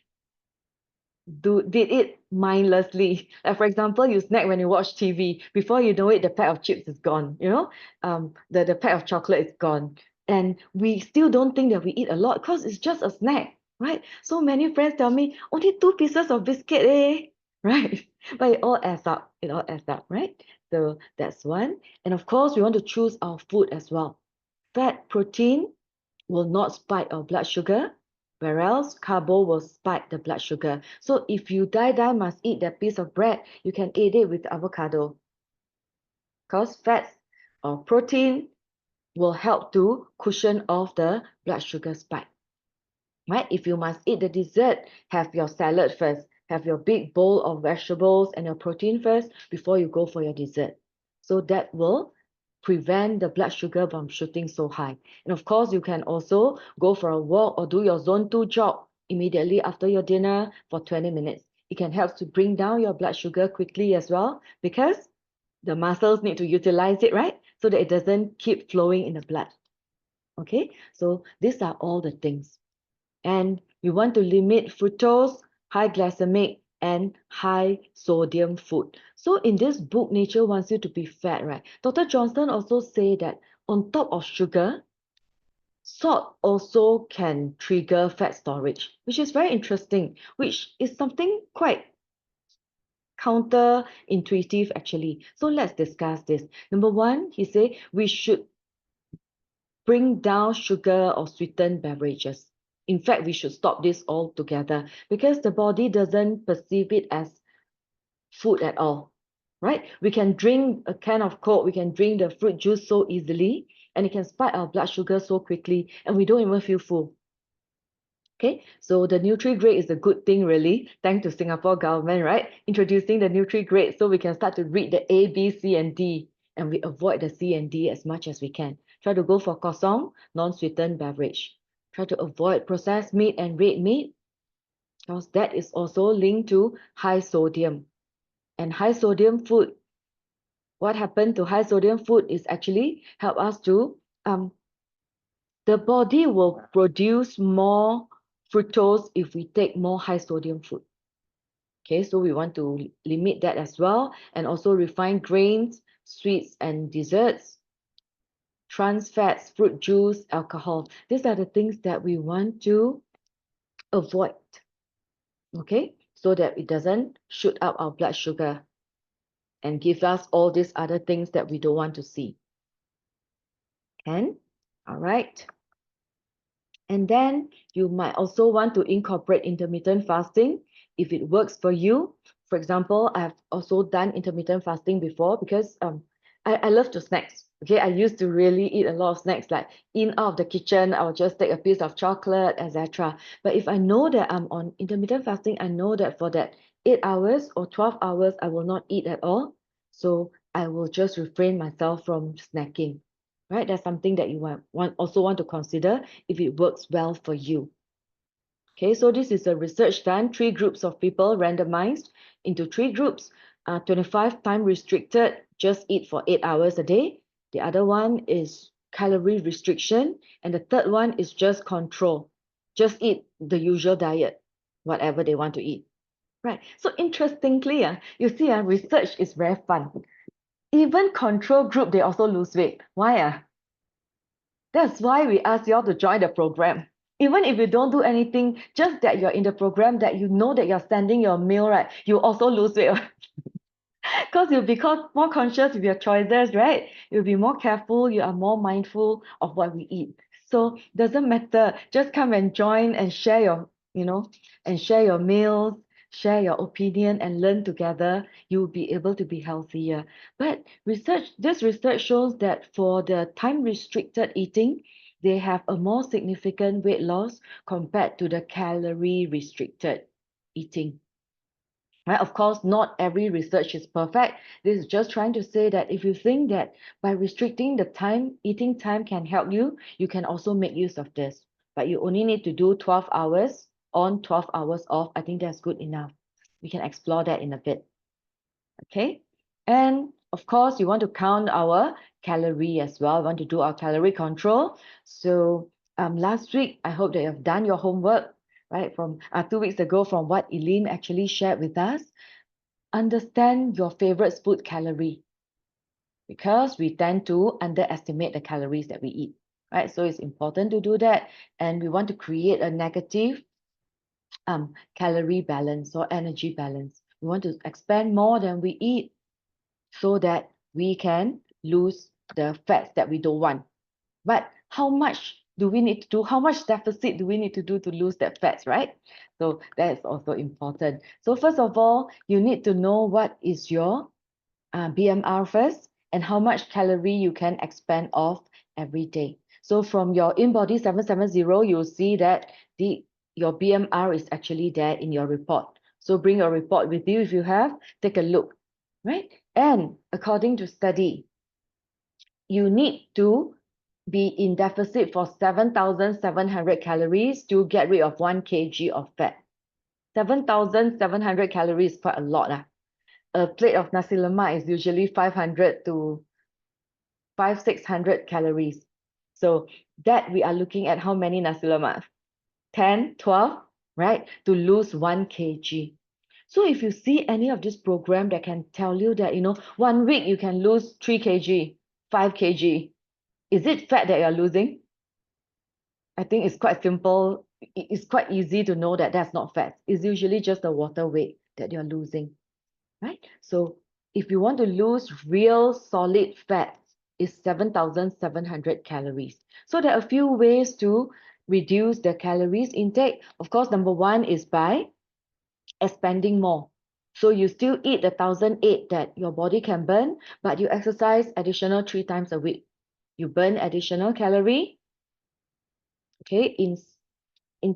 did it mindlessly. Like for example, you snack when you watch TV. Before you know it, the pack of chips is gone. The pack of chocolate is gone, and we still don't think that we eat a lot because it's just a snack, right? So many friends tell me only 2 pieces of biscuit, right? But it all adds up. It all adds up, right? So that's one. And of course, we want to choose our food as well. Fat, protein will not spike our blood sugar, whereas carbo will spike the blood sugar. So if you die must eat that piece of bread, you can eat it with avocado. Because fats or protein will help to cushion off the blood sugar spike. Right? If you must eat the dessert, have your salad first. Have your big bowl of vegetables and your protein first before you go for your dessert. So that will prevent the blood sugar from shooting so high. And of course, you can also go for a walk or do your zone 2 jog immediately after your dinner for 20 minutes. It can help to bring down your blood sugar quickly as well because the muscles need to utilize it, right? So that it doesn't keep flowing in the blood. Okay, so these are all the things. And we want to limit fructose, high glycemic, and high sodium food. So in this book, Nature Wants You to Be Fat, right? Dr. Johnson also say that on top of sugar, salt also can trigger fat storage, which is very interesting, which is something quite counterintuitive actually. So let's discuss this. Number one, he say we should bring down sugar or sweetened beverages. In fact, we should stop this altogether because the body doesn't perceive it as food at all, right? We can drink a can of Coke, we can drink the fruit juice so easily, and it can spike our blood sugar so quickly, and we don't even feel full. Okay, so the Nutri-Grade is a good thing, really, thanks to Singapore government, right? Introducing the Nutri-Grade so we can start to read the A, B, C, and D, and we avoid the C and D as much as we can. Try to go for kosong, non-sweetened beverage. Try to avoid processed meat and red meat, because that is also linked to high sodium. And high sodium food, what happened to high sodium food is actually help us to the body will produce more fructose if we take more high sodium food. Okay, so we want to limit that as well, and also refined grains, sweets and desserts, trans fats, fruit juice, alcohol. These are the things that we want to avoid. Okay, so that it doesn't shoot up our blood sugar and give us all these other things that we don't want to see. And all right. And then you might also want to incorporate intermittent fasting if it works for you. For example, I have also done intermittent fasting before because I love to snacks. Okay, I used to really eat a lot of snacks, like in out of the kitchen, I will just take a piece of chocolate, etc. But if I know that I'm on intermittent fasting, I know that for that 8 hours or 12 hours, I will not eat at all. So I will just refrain myself from snacking. Right? That's something that you also want to consider if it works well for you. Okay, so this is a research done, 3 groups of people randomized into 3 groups. 25 time restricted, just eat for 8 hours a day. The other one is calorie restriction. And the third one is just control. Just eat the usual diet, whatever they want to eat. Right. So interestingly, you see, research is very fun. Even control group, they also lose weight. Why? That's why we ask you all to join the program. Even if you don't do anything, just that you're in the program, that you know that you're standing your meal, right? You also lose weight. Because you'll become more conscious of your choices, right? You'll be more careful, you are more mindful of what we eat. So doesn't matter. Just come and join and share your meals, share your opinion and learn together. You'll be able to be healthier. But this research shows that for the time restricted eating, they have a more significant weight loss compared to the calorie restricted eating. Right? Of course, not every research is perfect. This is just trying to say that if you think that by restricting the time, eating time can help you, you can also make use of this. But you only need to do 12 hours on 12 hours off, I think that's good enough. We can explore that in a bit. Okay. And of course, you want to count our calorie as well. We want to do our calorie control. So last week, I hope that you have done your homework, right? From 2 weeks ago, from what Eileen actually shared with us. Understand your favorite food calorie, because we tend to underestimate the calories that we eat, right? So it's important to do that. And we want to create a negative calorie balance or energy balance. We want to expand more than we eat so that we can lose the fats that we don't want. But how much do we need to do? How much deficit do we need to do to lose that fats, right? So that is also important. So first of all, you need to know what is your BMR first and how much calorie you can expand off every day. So from your InBody 770, you'll see that your BMR is actually there in your report. So bring your report with you if you have, take a look, right? And according to study, you need to be in deficit for 7,700 calories to get rid of 1 kg of fat. 7,700 calories is quite a lot. A plate of nasi lemak is usually 500 to 600 calories. So that we are looking at how many nasi lemak? 10, 12, right? To lose 1 kg. So if you see any of this program that can tell you that, 1 week you can lose 3 kg, 5 kg, is it fat that you're losing? I think it's quite simple. It's quite easy to know that that's not fat. It's usually just the water weight that you're losing, right? So if you want to lose real solid fats, it's 7,700 calories. So there are a few ways to reduce the calories intake. Of course, number one is by expanding more. So you still eat the 1,008 that your body can burn, but you exercise additional 3 times a week. You burn additional calorie. Okay, in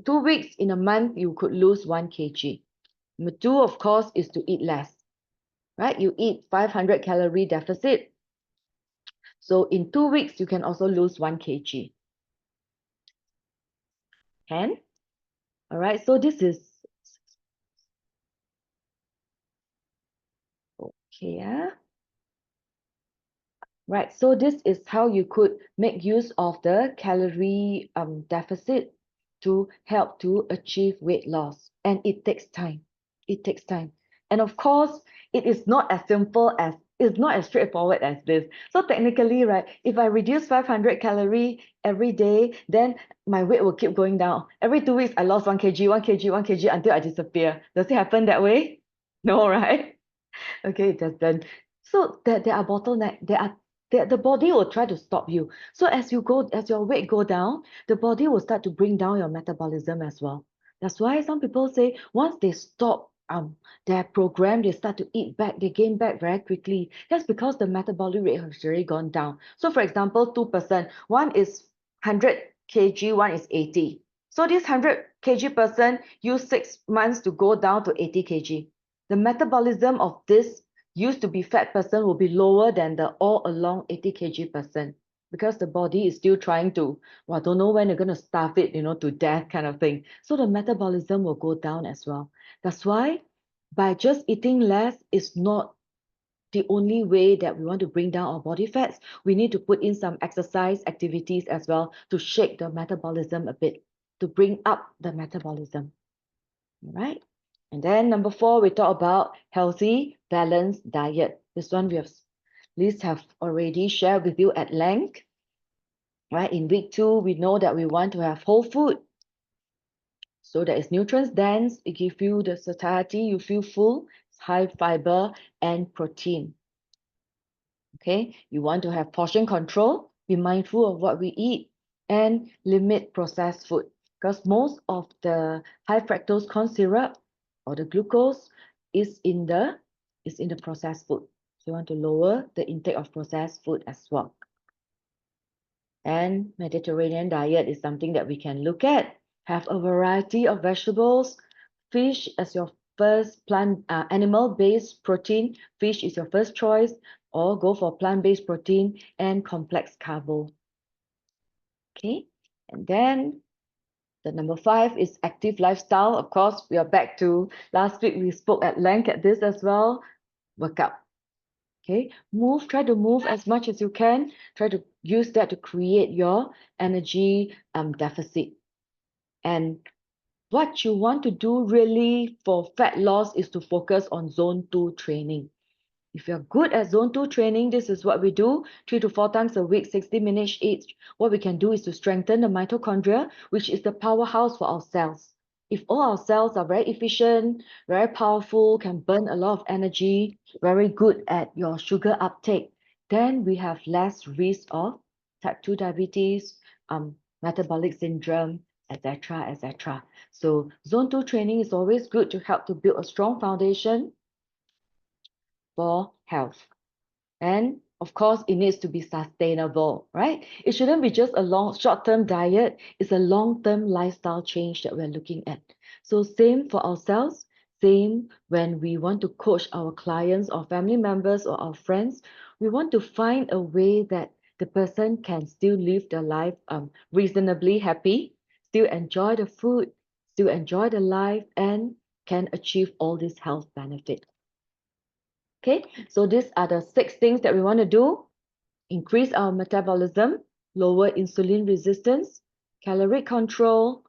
2 weeks, in a month, you could lose 1 kg. Number two, of course, is to eat less, right? You eat 500 calorie deficit. So in 2 weeks, you can also lose 1 kg. Can? All right, so this is, okay, right, so this is how you could make use of the calorie deficit to help to achieve weight loss. And it takes time. It takes time. And of course, it is not as simple as, it's not as straightforward as this. So technically, right, if I reduce 500 calorie every day, then my weight will keep going down. Every 2 weeks, I lost 1 kg, 1 kg, 1 kg until I disappear. Does it happen that way? No, right? Okay, it doesn't. So there are bottleneck. The body will try to stop you. So as your weight go down, the body will start to bring down your metabolism as well. That's why some people say once they stop their program, they start to eat back, they gain back very quickly. That's because the metabolic rate has already gone down. So for example, 2%, one is 100 kg, one is 80. So this 100 kg person use 6 months to go down to 80 kg. The metabolism of this used to be fat person will be lower than the all along 80 kg person, because the body is still trying to, well, I don't know when they're going to starve it, to death kind of thing. So the metabolism will go down as well. That's why by just eating less is not the only way that we want to bring down our body fats. We need to put in some exercise activities as well to shake the metabolism a bit, to bring up the metabolism. All right. And then number 4, we talk about healthy, balanced diet. This one Liz have already shared with you at length. Right? In week 2, we know that we want to have whole food. So that is nutrients dense, it gives you the satiety, you feel full, it's high fiber and protein. Okay, you want to have portion control, be mindful of what we eat, and limit processed food. Because most of the high fructose corn syrup or the glucose is in the processed food. So you want to lower the intake of processed food as well. And Mediterranean diet is something that we can look at. Have a variety of vegetables, fish as your first animal-based protein. Fish is your first choice, or go for plant-based protein and complex carbo. Okay, and then The number 5 is active lifestyle. Of course, we are back to last week. We spoke at length at this as well. Workout. Okay, try to move as much as you can. Try to use that to create your energy deficit. And what you want to do really for fat loss is to focus on zone 2 training. If you're good at zone 2 training, this is what we do 3 to 4 times a week, 60 minutes each. What we can do is to strengthen the mitochondria, which is the powerhouse for our cells. If all our cells are very efficient, very powerful, can burn a lot of energy, very good at your sugar uptake, then we have less risk of type 2 diabetes, metabolic syndrome, etc., etc. So zone 2 training is always good to help to build a strong foundation for health. And of course, it needs to be sustainable, right? It shouldn't be just a short-term diet. It's a long-term lifestyle change that we're looking at. So same for ourselves, same when we want to coach our clients or family members or our friends. We want to find a way that the person can still live their life reasonably happy, still enjoy the food, still enjoy the life, and can achieve all these health benefits. Okay, so these are the 6 things that we want to do. Increase our metabolism, lower insulin resistance, calorie control,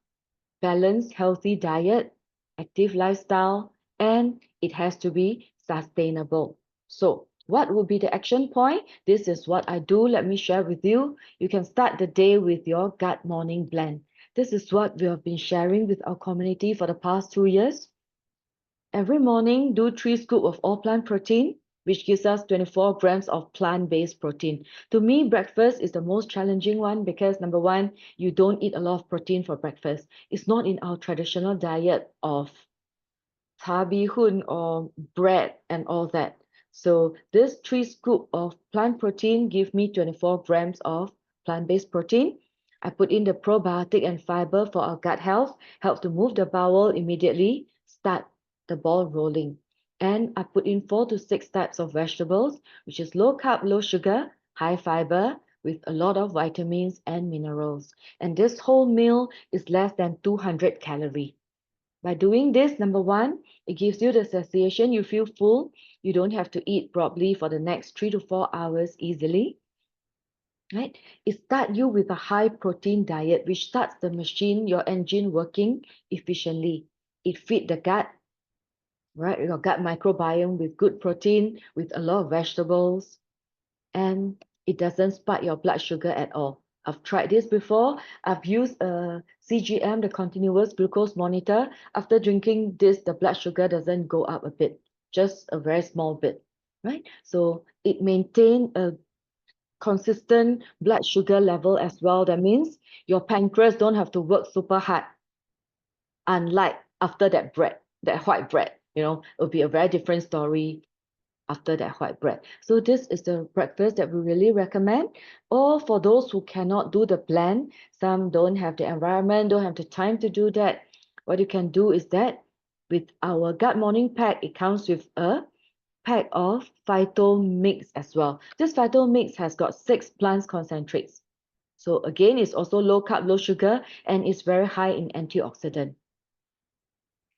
balanced healthy diet, active lifestyle, and it has to be sustainable. So what will be the action point? This is what I do. Let me share with you. You can start the day with your gut morning blend. This is what we have been sharing with our community for the past 2 years. Every morning, do 3 scoops of all plant protein, which gives us 24 grams of plant-based protein. To me, breakfast is the most challenging one because number 1, you don't eat a lot of protein for breakfast. It's not in our traditional diet of cha bee hoon or bread and all that. So this 3 scoops of plant protein give me 24 grams of plant-based protein. I put in the probiotic and fiber for our gut health, help to move the bowel immediately, start the ball rolling. And I put in 4 to 6 types of vegetables, which is low carb, low sugar, high fiber, with a lot of vitamins and minerals. And this whole meal is less than 200 calories. By doing this, number 1, it gives you the satiation, you feel full, you don't have to eat properly for the next 3 to 4 hours easily. Right? It starts you with a high protein diet, which starts the machine, your engine working efficiently. It feeds the gut, right? Your gut microbiome with good protein, with a lot of vegetables, and it doesn't spike your blood sugar at all. I've tried this before. I've used a CGM, the continuous glucose monitor. After drinking this, the blood sugar doesn't go up a bit, just a very small bit, right? So it maintains a consistent blood sugar level as well. That means your pancreas don't have to work super hard, unlike after that bread, that white bread, it'll be a very different story after that white bread. So this is the breakfast that we really recommend. Or for those who cannot do the blend, some don't have the environment, don't have the time to do that, what you can do is that with our gut morning pack, it comes with a pack of phyto mix as well. This phyto mix has got 6 plant concentrates. So again, it's also low carb, low sugar, and it's very high in antioxidant.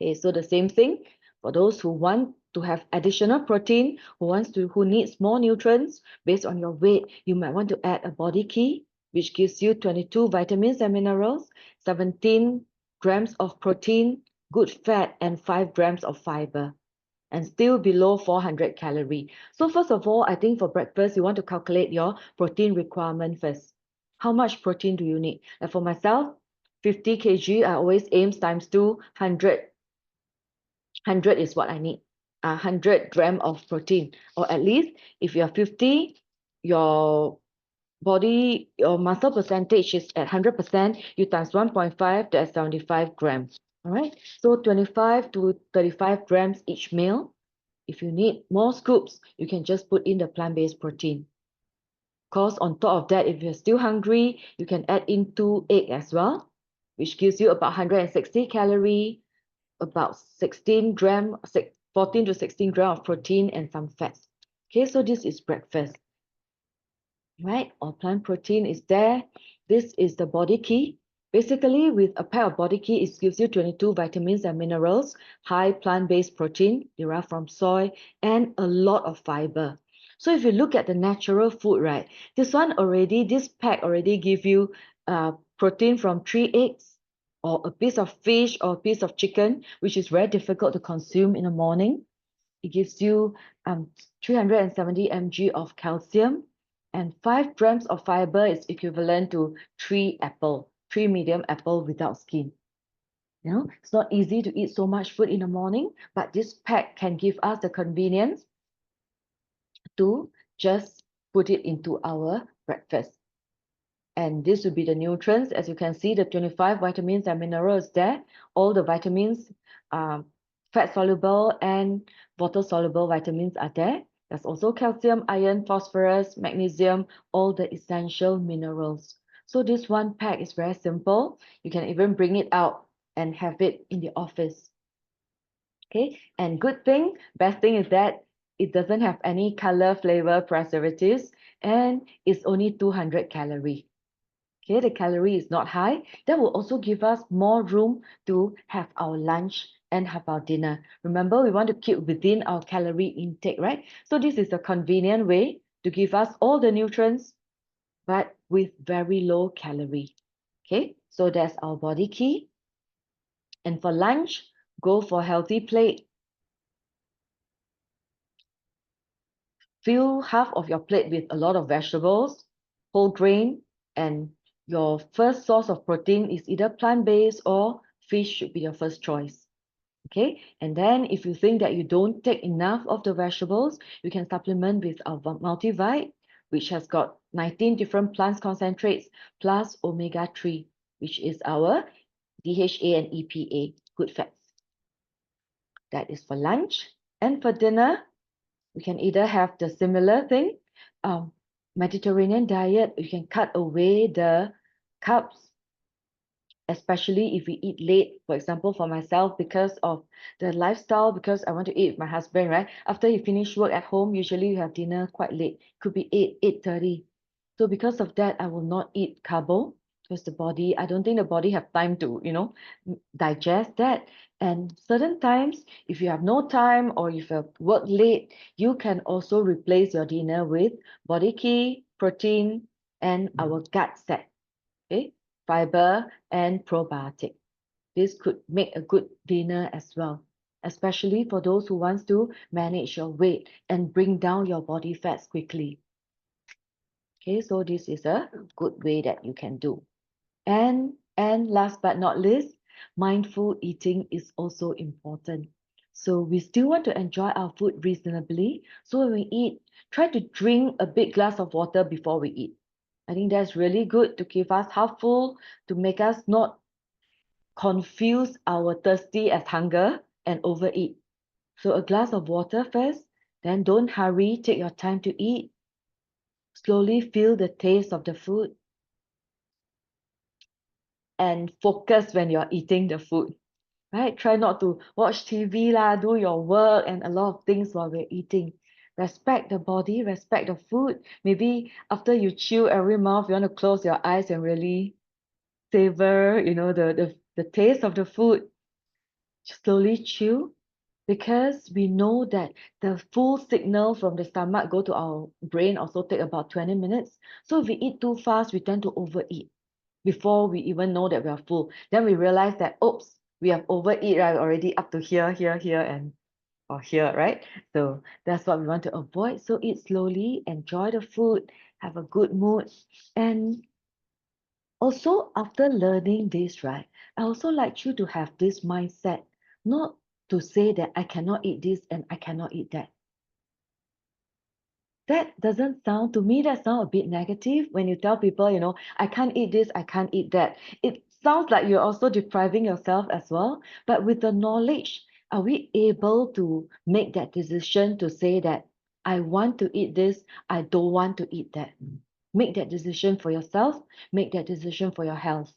Okay, so the same thing for those who want to have additional protein, who needs more nutrients based on your weight, you might want to add a body key, which gives you 22 vitamins and minerals, 17 grams of protein, good fat, and 5 grams of fiber, and still below 400 calories. So first of all, I think for breakfast, you want to calculate your protein requirement first. How much protein do you need? Like for myself, 50 kg, I always aim times 200. 100 is what I need. 100 gram of protein, or at least if you're 50, your muscle percentage is at 100%, you times 1.5, that's 75 grams. All right, so 25 to 35 grams each meal. If you need more scoops, you can just put in the plant-based protein. Of course, on top of that, if you're still hungry, you can add in 2 eggs as well, which gives you about 160 calories, about 16 gram, 14 to 16 gram of protein and some fats. Okay, so this is breakfast, right? Or plant protein is there. This is the body key. Basically, with a pack of Body Key, it gives you 22 vitamins and minerals, high plant-based protein derived from soy, and a lot of fiber. So if you look at the natural food, right, this pack already give you protein from 3 eggs, or a piece of fish, or a piece of chicken, which is very difficult to consume in the morning. It gives you 370 mg of calcium, and 5 grams of fiber is equivalent to 3 medium apple without skin. You know, it's not easy to eat so much food in the morning, but this pack can give us the convenience to just put it into our breakfast. And this would be the nutrients. As you can see, the 25 vitamins and minerals there. All the vitamins, fat soluble and water soluble vitamins are there. There's also calcium, iron, phosphorus, magnesium, all the essential minerals. So this one pack is very simple. You can even bring it out and have it in the office. Okay, and best thing is that it doesn't have any color, flavor, preservatives, and it's only 200 calories. Okay, the calorie is not high. That will also give us more room to have our lunch and have our dinner. Remember, we want to keep within our calorie intake, right? So this is a convenient way to give us all the nutrients, but with very low calorie. Okay, so that's our Body Key. And for lunch, go for healthy plate. Fill half of your plate with a lot of vegetables, whole grain, and your first source of protein is either plant-based or fish should be your first choice. Okay, and then if you think that you don't take enough of the vegetables, you can supplement with our multivite, which has got 19 different plant concentrates plus omega-3, which is our DHA and EPA, good fats. That is for lunch. And for dinner, we can either have the similar thing, Mediterranean diet. You can cut away the carbs, especially if we eat late. For example, for myself, because of the lifestyle, because I want to eat with my husband, right? After you finish work at home, usually you have dinner quite late. Could be 8:30. So because of that, I will not eat carbo, because I don't think the body have time to, digest that. And certain times, if you have no time or if you work late, you can also replace your dinner with Body Key, protein, and our gut set. Okay, fiber and probiotic. This could make a good dinner as well, especially for those who wants to manage your weight and bring down your body fats quickly. Okay, so this is a good way that you can do. And last but not least, mindful eating is also important. So we still want to enjoy our food reasonably. So when we eat, try to drink a big glass of water before we eat. I think that's really good to keep us half full, to make us not confuse our thirsty as hunger and overeat. So a glass of water first, then don't hurry, take your time to eat. Slowly feel the taste of the food and focus when you're eating the food, right? Try not to watch TV lah, do your work and a lot of things while we're eating. Respect the body, respect the food. Maybe after you chew every mouth, you want to close your eyes and really savor, the taste of the food. Slowly chew, because we know that the full signal from the stomach go to our brain also take about 20 minutes. So if we eat too fast, we tend to overeat before we even know that we are full. Then we realize that, oops, we have overeat, right? Already up to here, here, and or here, right? So that's what we want to avoid. So eat slowly, enjoy the food, have a good mood. And also, after learning this, right, I also like you to have this mindset, not to say that I cannot eat this and I cannot eat that. That doesn't sound, to me, that sounds a bit negative when you tell people, I can't eat this, I can't eat that. It sounds like you're also depriving yourself as well. But with the knowledge, are we able to make that decision to say that I want to eat this, I don't want to eat that? Make that decision for yourself, make that decision for your health.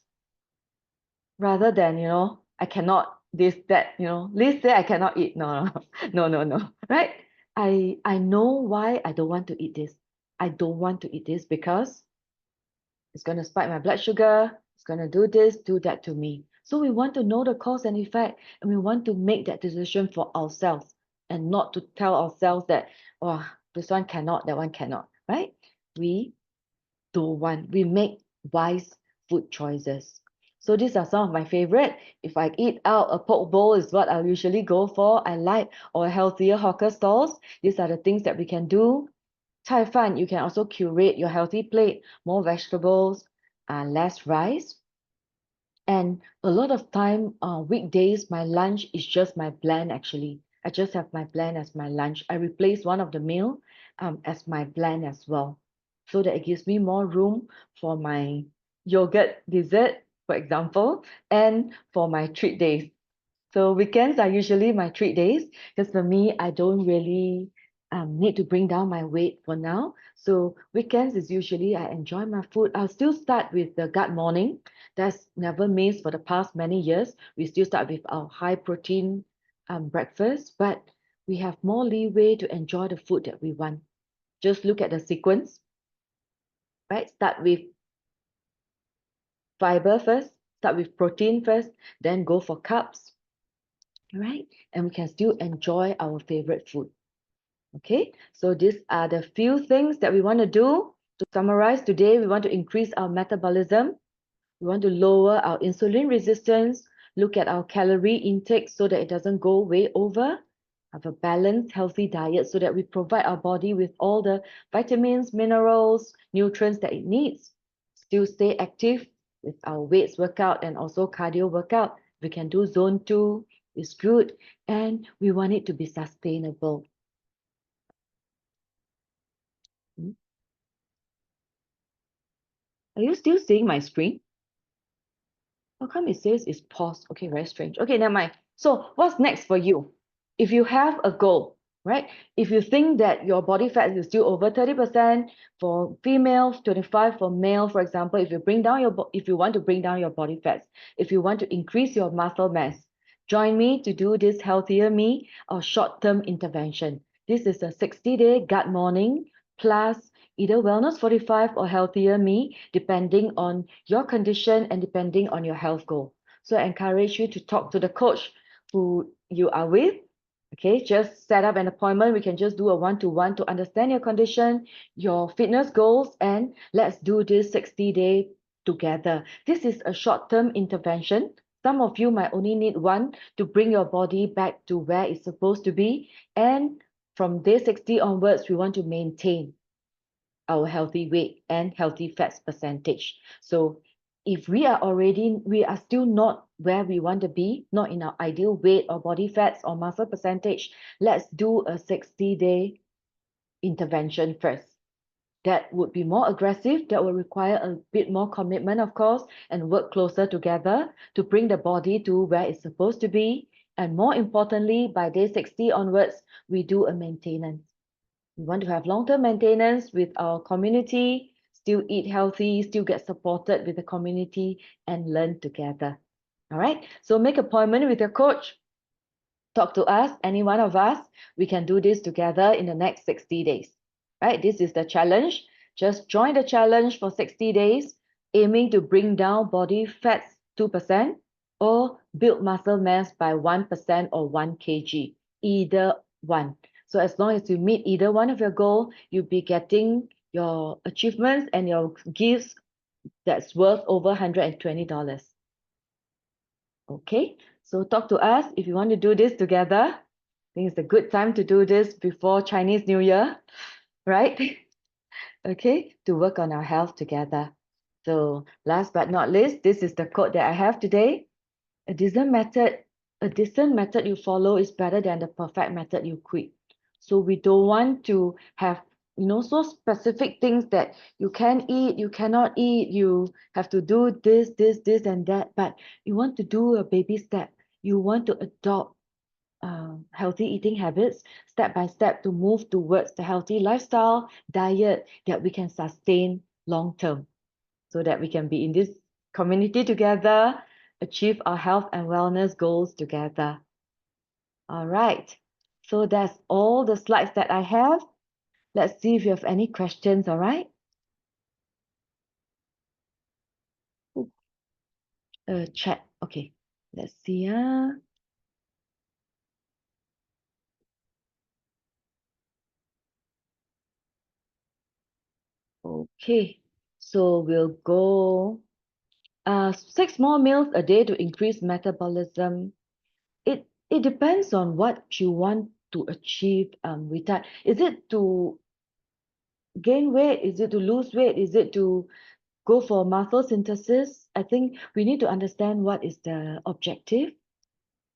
Rather than, I cannot this, that, Liz say I cannot eat. No, no, no, no, no. Right? I know why I don't want to eat this. I don't want to eat this because it's going to spike my blood sugar, It's going to do this, do that to me. So we want to know the cause and effect, and we want to make that decision for ourselves and not to tell ourselves that, oh, this one cannot, that one cannot, right? We don't want, we make wise food choices. So these are some of my favorite. If I eat out, a poke bowl is what I usually go for. I like, or healthier hawker stalls. These are the things that we can do. Cai fan, you can also curate your healthy plate, more vegetables, less rice. And a lot of time, weekdays, my lunch is just my blend actually. I just have my blend as my lunch. I replace one of the meal as my blend as well. So that it gives me more room for my yogurt dessert, for example, and for my treat days. So weekends are usually my treat days because for me, I don't really need to bring down my weight for now. So weekends is usually I enjoy my food. I'll still start with the gut morning. That's never missed for the past many years. We still start with our high protein breakfast, but we have more leeway to enjoy the food that we want. Just look at the sequence, right? Start with fiber first, start with protein first, then go for carbs, right? And we can still enjoy our favorite food. Okay, so these are the few things that we want to do. To summarize today, we want to increase our metabolism. We want to lower our insulin resistance, look at our calorie intake so that it doesn't go way over, have a balanced, healthy diet so that we provide our body with all the vitamins, minerals, nutrients that it needs. Still stay active with our weights workout and also cardio workout. We can do zone 2, it's good, and we want it to be sustainable. Hmm? Are you still seeing my screen? How come it says it's paused? Okay, very strange. Okay, never mind. So what's next for you? If you have a goal, right? If you think that your body fat is still over 30% for female, 25 for male, for example, if you bring down your if you want to bring down your body fats, if you want to increase your muscle mass, join me to do this healthier me or short-term intervention. This is a 60-day gut morning plus either Wellness 45 or Healthier Me, depending on your condition and depending on your health goal. So I encourage you to talk to the coach who you are with. Okay, just set up an appointment. We can just do a one-to-one to understand your condition, your fitness goals, and let's do this 60-day together. This is a short-term intervention. Some of you might only need one to bring your body back to where it's supposed to be. And from day 60 onwards, we want to maintain our healthy weight and healthy fats percentage. So if we are still not where we want to be, not in our ideal weight or body fats or muscle percentage, let's do a 60-day intervention first. That would be more aggressive, that will require a bit more commitment, of course, and work closer together to bring the body to where it's supposed to be. And more importantly, by day 60 onwards, we do a maintenance. We want to have long-term maintenance with our community, still eat healthy, still get supported with the community and learn together. All right, so make appointment with your coach. Talk to us, any one of us. We can do this together in the next 60 days. Right, this is the challenge. Just join the challenge for 60 days, aiming to bring down body fats 2% or build muscle mass by 1% or 1 kg, either one. So as long as you meet either one of your goal, you'll be getting your achievements and your gifts that's worth over $120. Okay, so talk to us if you want to do this together. I think it's a good time to do this before Chinese New Year, right? Okay, to work on our health together. So last but not least, this is the quote that I have today. A decent method, a decent method you follow is better than the perfect method you quit. So we don't want to have, so specific things that you can eat, you cannot eat, you have to do this, and that. But you want to do a baby step. You want to adopt healthy eating habits step by step to move towards the healthy lifestyle diet that we can sustain long term so that we can be in this community together, achieve our health and wellness goals together. All right, so that's all the slides that I have. Let's see if you have any questions, all right? chat. Okay, let's see. Ah. Okay, so we'll go 6 more meals a day to increase metabolism. It depends on what you want to achieve with that. Is it to gain weight? Is it to lose weight? Is it to go for muscle synthesis? I think we need to understand what is the objective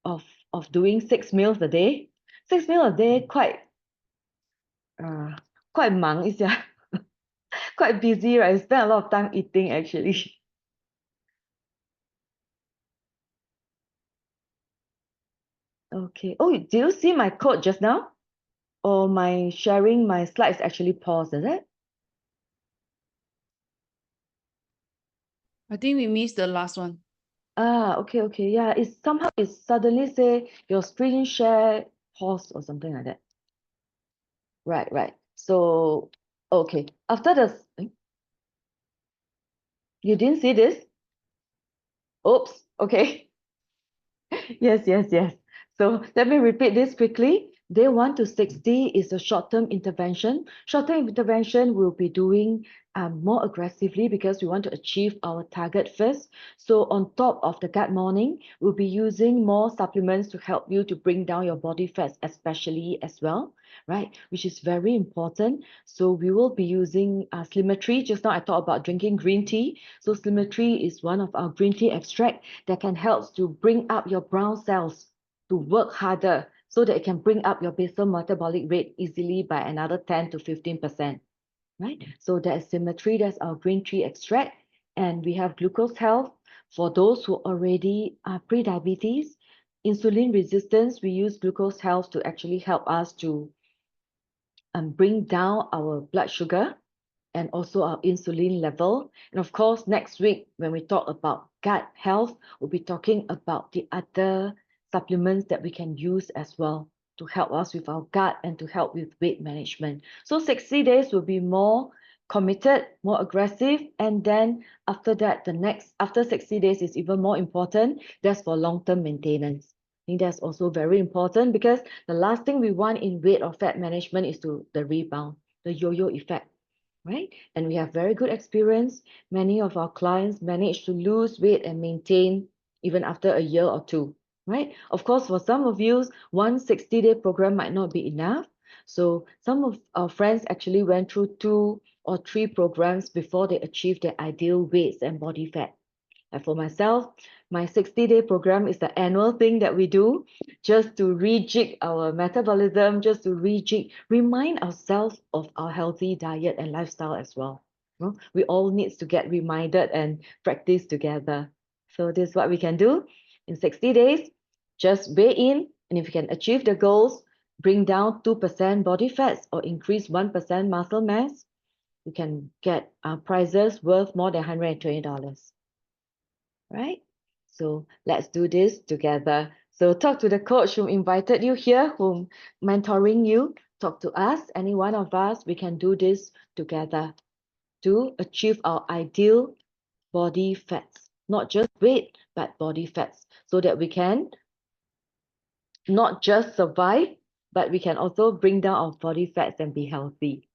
of doing 6 meals a day. 6 meals a day uh quite 忙一下, quite busy, right? I spend a lot of time eating actually. Okay. Oh, do you see my code just now? Or my sharing my slides actually paused, is it? I think we missed the last one. Okay, okay. Yeah, it's somehow it suddenly say your screen share pause or something like that. Right, right. So, okay. After you didn't see this? Oops. Okay. Yes, yes, yes. So let me repeat this quickly. Day 1 to 60 is a short-term intervention. Short-term intervention will be doing more aggressively because we want to achieve our target first. So on top of the gut morning, we'll be using more supplements to help you to bring down your body fats, especially as well, right? Which is very important. So we will be using Slimetry. Just now I talked about drinking green tea. So Slimetry is one of our green tea extract that can help to bring up your brown cells to work harder so that it can bring up your basal metabolic rate easily by another 10 to 15%, right? So that's Symmetry, that's our green tea extract. And we have glucose health for those who already are pre-diabetes. Insulin resistance, we use glucose health to actually help us to bring down our blood sugar and also our insulin level. And of course, next week, when we talk about gut health, we'll be talking about the other supplements that we can use as well to help us with our gut and to help with weight management. So 60 days will be more committed, more aggressive. And then after that, after 60 days is even more important. That's for long-term maintenance. I think that's also very important because the last thing we want in weight or fat management is the rebound, the yo-yo effect, right? And we have very good experience. Many of our clients manage to lose weight and maintain even after a year or two, right? Of course, for some of you, one 60-day program might not be enough. So some of our friends actually went through 2 or 3 programs before they achieved their ideal weights and body fat. And for myself, my 60-day program is the annual thing that we do just to rejig our metabolism, just to remind ourselves of our healthy diet and lifestyle as well. You know, we all need to get reminded and practice together. So this is what we can do in 60 days. Just weigh in, and if you can achieve the goals, bring down 2% body fats or increase 1% muscle mass, you can get prizes worth more than $120. Right? So let's do this together. So talk to the coach who invited you here, whom mentoring you. Talk to us, any one of us. We can do this together to achieve our ideal body fats, not just weight, but body fats, so that we can not just survive, but we can also bring down our body fats and be healthy.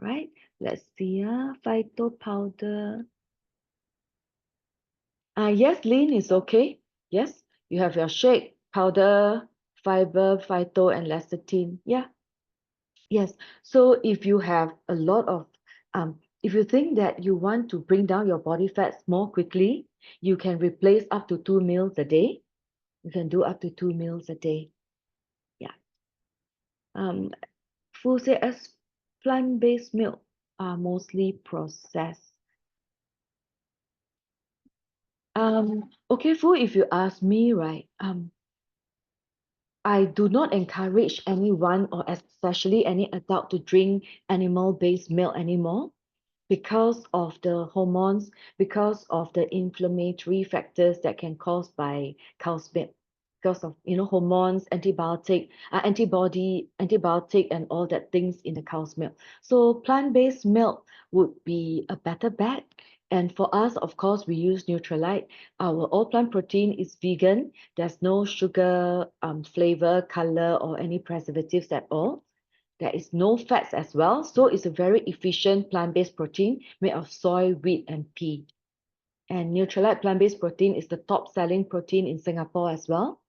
All right? Let's see. Phyto powder. Yes, lean is okay. Yes, you have your shake, powder, fiber, phyto, and lecithin. Yeah, yes. So if you have a lot of, if you think that you want to bring down your body fats more quickly, you can replace up to 2 meals a day. You can do up to 2 meals a day. Yeah. Um, Food say as plant-based milk are mostly processed. Okay, food, if you ask me, right, I do not encourage anyone or especially any adult to drink animal-based milk anymore because of the hormones, because of the inflammatory factors that can cause by cow's milk, because of hormones, antibiotic, and all that things in the cow's milk. So plant-based milk would be a better bet. And for us, of course, we use Nutrilite. Our all plant protein is vegan. There's no sugar, flavor, color, or any preservatives at all. There is no fats as well. So it's a very efficient plant-based protein made of soy, wheat, and pea. And Nutrilite plant-based protein is the top selling protein in Singapore as well.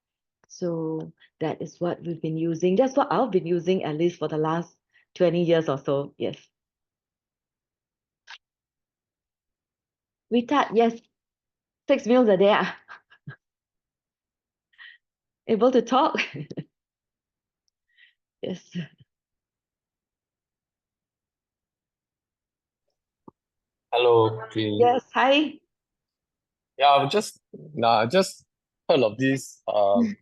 So that is what we've been using. That's what I've been using at least for the last 20 years or so. Yes. We start, yes, 6 meals a day. Able to talk? Yes. Hello, Queenie. Yes. Hi. Yeah, I just heard of this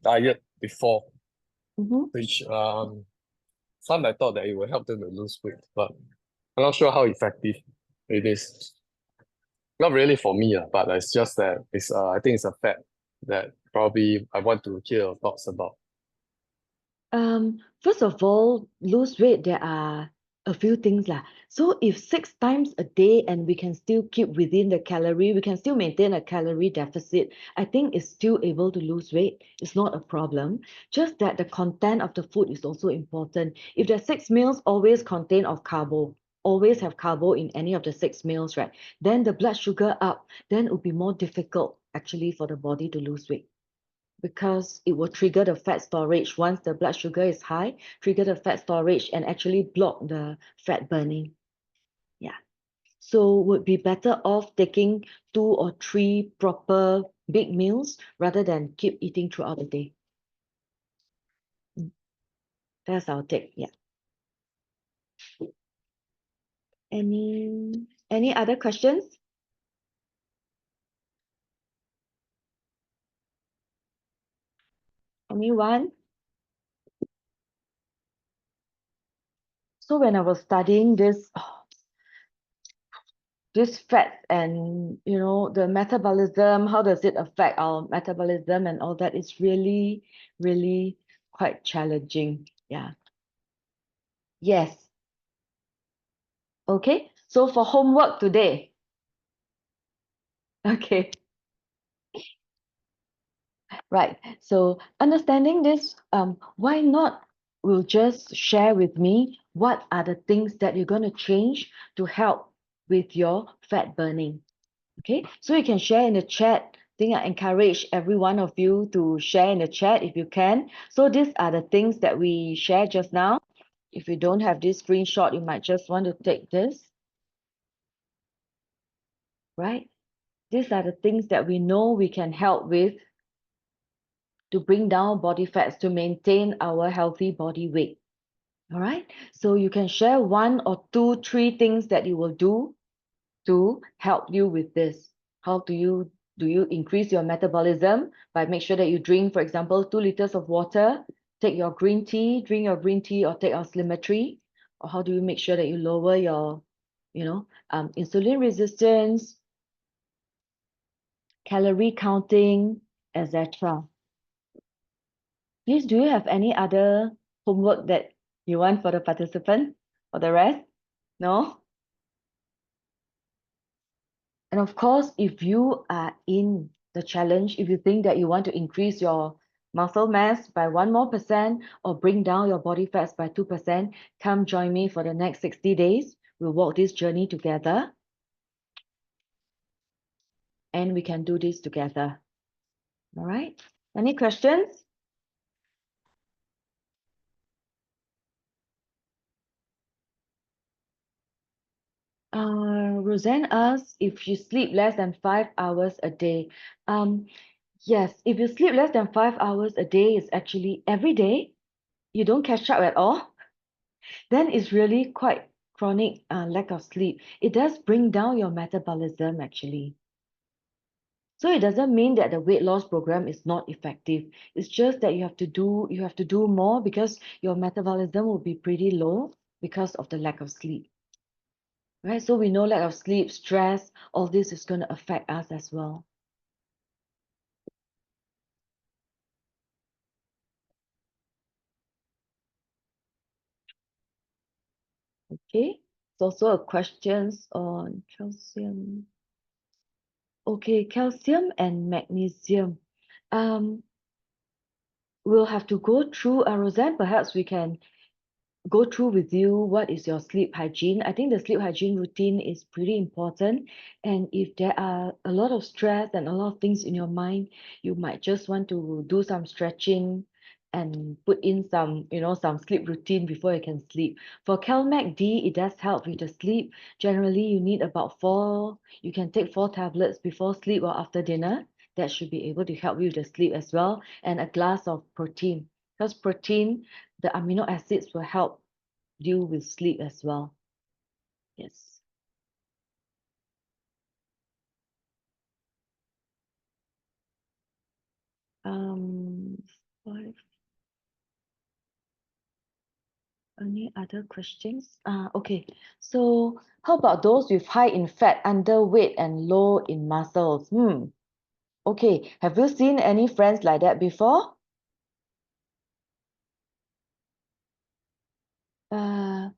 diet before, Mm-hmm. which some I thought that it will help them to lose weight, but I'm not sure how effective it is. Not really for me, but it's just that it's I think it's a fact that probably I want to hear your thoughts about. First of all, lose weight, there are a few things lah. So if 6 times a day and we can still keep within the calorie, we can still maintain a calorie deficit, I think it's still able to lose weight. It's not a problem. Just that the content of the food is also important. If the 6 meals always contain of carbo, always have carbo in any of the 6 meals, right? Then the blood sugar up, then it would be more difficult actually for the body to lose weight because it will trigger the fat storage once the blood sugar is high, trigger the fat storage and actually block the fat burning. Yeah. So would be better off taking 2 or 3 proper big meals rather than keep eating throughout the day. Mm, That's our take. Yeah. Any other questions? Anyone? So when I was studying this fat and the metabolism, how does it affect our metabolism and all that, is really really quite challenging. Yeah. Yes. Okay, so for homework today. Okay, right, so understanding this, why not will just share with me what are the things that you're going to change to help with your fat burning. Okay, so you can share in the chat. I think I encourage every one of you to share in the chat if you can. So these are the things that we shared just now. If you don't have this screenshot, you might just want to take this, right? These are the things that we know we can help with to bring down body fats to maintain our healthy body weight. All right. So you can share 1 or 2, 3 things that you will do to help you with this. How do you increase your metabolism by make sure that you drink, for example, 2 liters of water, take your green tea, drink your green tea, or take our slimmer tree? Or how do you make sure that you lower your, insulin resistance, calorie counting, etc. Please, do you have any other homework that you want for the participant or the rest? No? And of course, if you are in the challenge, if you think that you want to increase your muscle mass by 1 more% or bring down your body fats by 2%, come join me for the next 60 days. We'll walk this journey together and we can do this together. All right? Any questions? Roseanne asks if you sleep less than 5 hours a day. Um, yes, if you sleep less than 5 hours a day, is actually every day, you don't catch up at all, then it's really quite chronic lack of sleep. It does bring down your metabolism actually. So it doesn't mean that the weight loss program is not effective. It's just that you have to do more because your metabolism will be pretty low because of the lack of sleep. Right? So we know lack of sleep, stress, all this is going to affect us as well. Okay. It's also a questions on calcium. Okay, calcium and magnesium. Um, we'll have to go through, Roseanne, perhaps we can go through with you what is your sleep hygiene. I think the sleep hygiene routine is pretty important. And if there are a lot of stress and a lot of things in your mind, you might just want to do some stretching and put in some, some sleep routine before you can sleep. For CalMac D, it does help with the sleep. Generally, you need about you can take 4 tablets before sleep or after dinner. That should be able to help you with the sleep as well. And a glass of protein. Because protein, the amino acids will help you with sleep as well. Yes. Um, five. Any other questions? Okay. So how about those with high in fat, underweight, and low in muscles? Okay. Have you seen any friends like that before? Uh,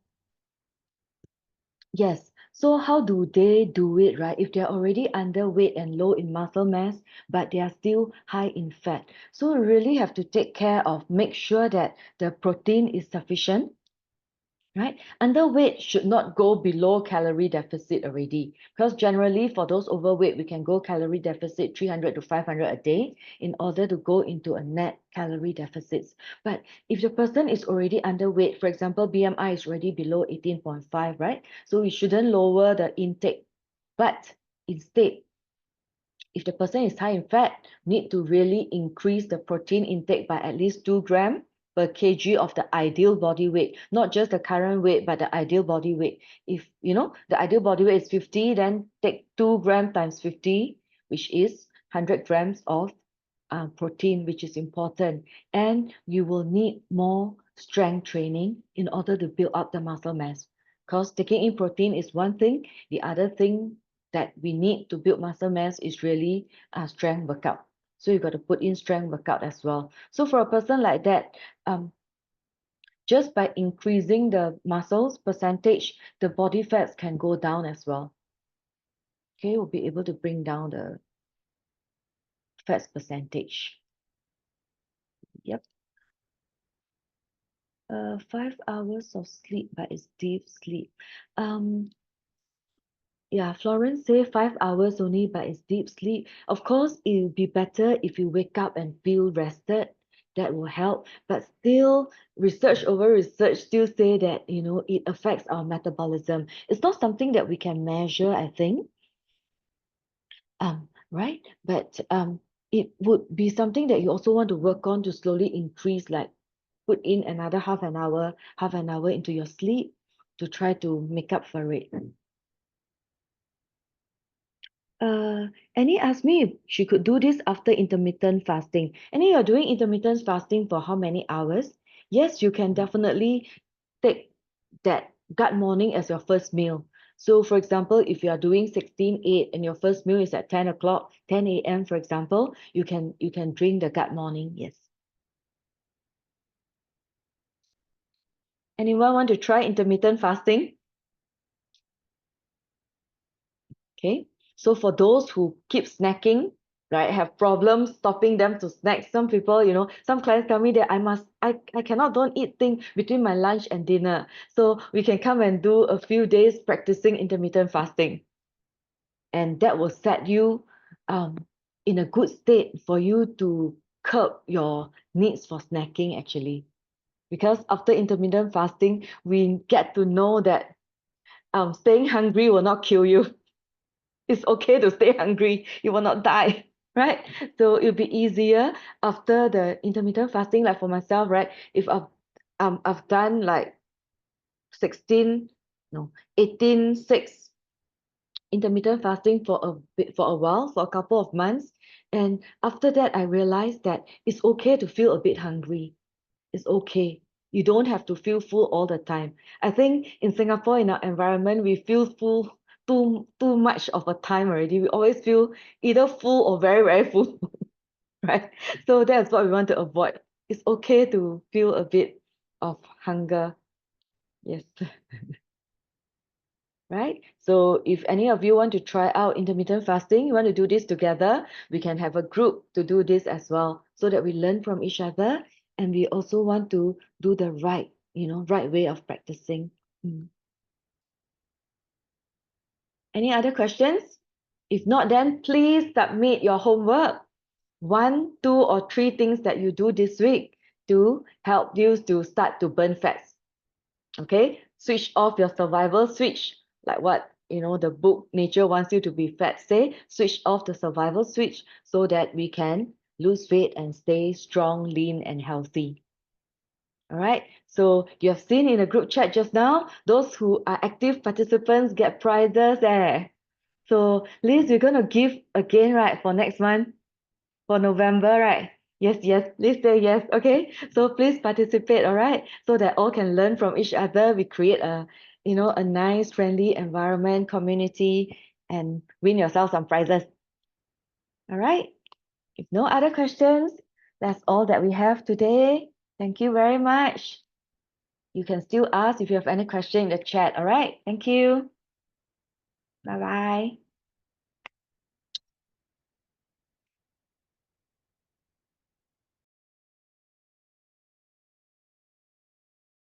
yes. So how do they do it, right? If they're already underweight and low in muscle mass, but they are still high in fat. So we really have to take care of, make sure that the protein is sufficient, right? Underweight should not go below calorie deficit already, because generally for those overweight, we can go calorie deficit 300 to 500 a day in order to go into a net calorie deficit. But if the person is already underweight, for example, BMI is already below 18.5, right? So we shouldn't lower the intake, but instead, if the person is high in fat, need to really increase the protein intake by at least 2 gram per kg of the ideal body weight, not just the current weight, but the ideal body weight. If the ideal body weight is 50, then take 2 gram times 50, which is 100 grams of protein, which is important. And you will need more strength training in order to build up the muscle mass. Because taking in protein is one thing. The other thing that we need to build muscle mass is really strength workout. So you got to put in strength workout as well. So for a person like that, just by increasing the muscles percentage, the body fats can go down as well. Okay, we'll be able to bring down the fats percentage. Yep. 5 hours of sleep, but it's deep sleep. Um, yeah, Florence say 5 hours only, but it's deep sleep. Of course, it would be better if you wake up and feel rested. That will help. But still, research over research still say that, it affects our metabolism. It's not something that we can measure, I think. Right? But it would be something that you also want to work on to slowly increase, like put in another half an hour into your sleep to try to make up for it. Annie asked me if she could do this after intermittent fasting. Annie, you're doing intermittent fasting for how many hours? Yes, you can definitely take that gut morning as your first meal. So, for example, if you are doing 16/8 and your first meal is at 10 o'clock, 10 a.m., for example, you can drink the gut morning. Yes. Anyone want to try intermittent fasting? Okay. So for those who keep snacking, right, have problems stopping them to snack. Some people, some clients tell me that I cannot don't eat thing between my lunch and dinner. So we can come and do a few days practicing intermittent fasting. And that will set you in a good state for you to curb your needs for snacking actually. Because after intermittent fasting, we get to know that staying hungry will not kill you. It's okay to stay hungry. You will not die, right? So it'll be easier after the intermittent fasting. Like for myself, right? If I've done like 16, no, 18/6 intermittent fasting for a while, for a couple of months, and after that, I realized that it's okay to feel a bit hungry. It's okay. You don't have to feel full all the time. I think in Singapore, in our environment, we feel full too much of a time already. We always feel either full or very, very full, right? So that's what we want to avoid. It's okay to feel a bit of hunger. Yes. right? So if any of you want to try out intermittent fasting, you want to do this together, we can have a group to do this as well, so that we learn from each other, and we also want to do the right, right way of practicing. Any other questions? If not, then please submit your homework. 1, 2, or 3 things that you do this week to help you to start to burn fats. Okay, switch off your survival switch, like what the book Nature Wants You to Be Fat say. Switch off the survival switch so that we can lose weight and stay strong, lean, and healthy. All right, so you have seen in the group chat just now, those who are active participants get prizes. So Liz, we're gonna give again, right, for next month, for November, right? Yes, yes, please say yes. Okay, so please participate, all right, so that all can learn from each other. We create a nice, friendly environment, community, and win yourself some prizes. All right, if no other questions, that's all that we have today. Thank you very much. You can still ask if you have any question in the chat. All right, thank you. Bye bye.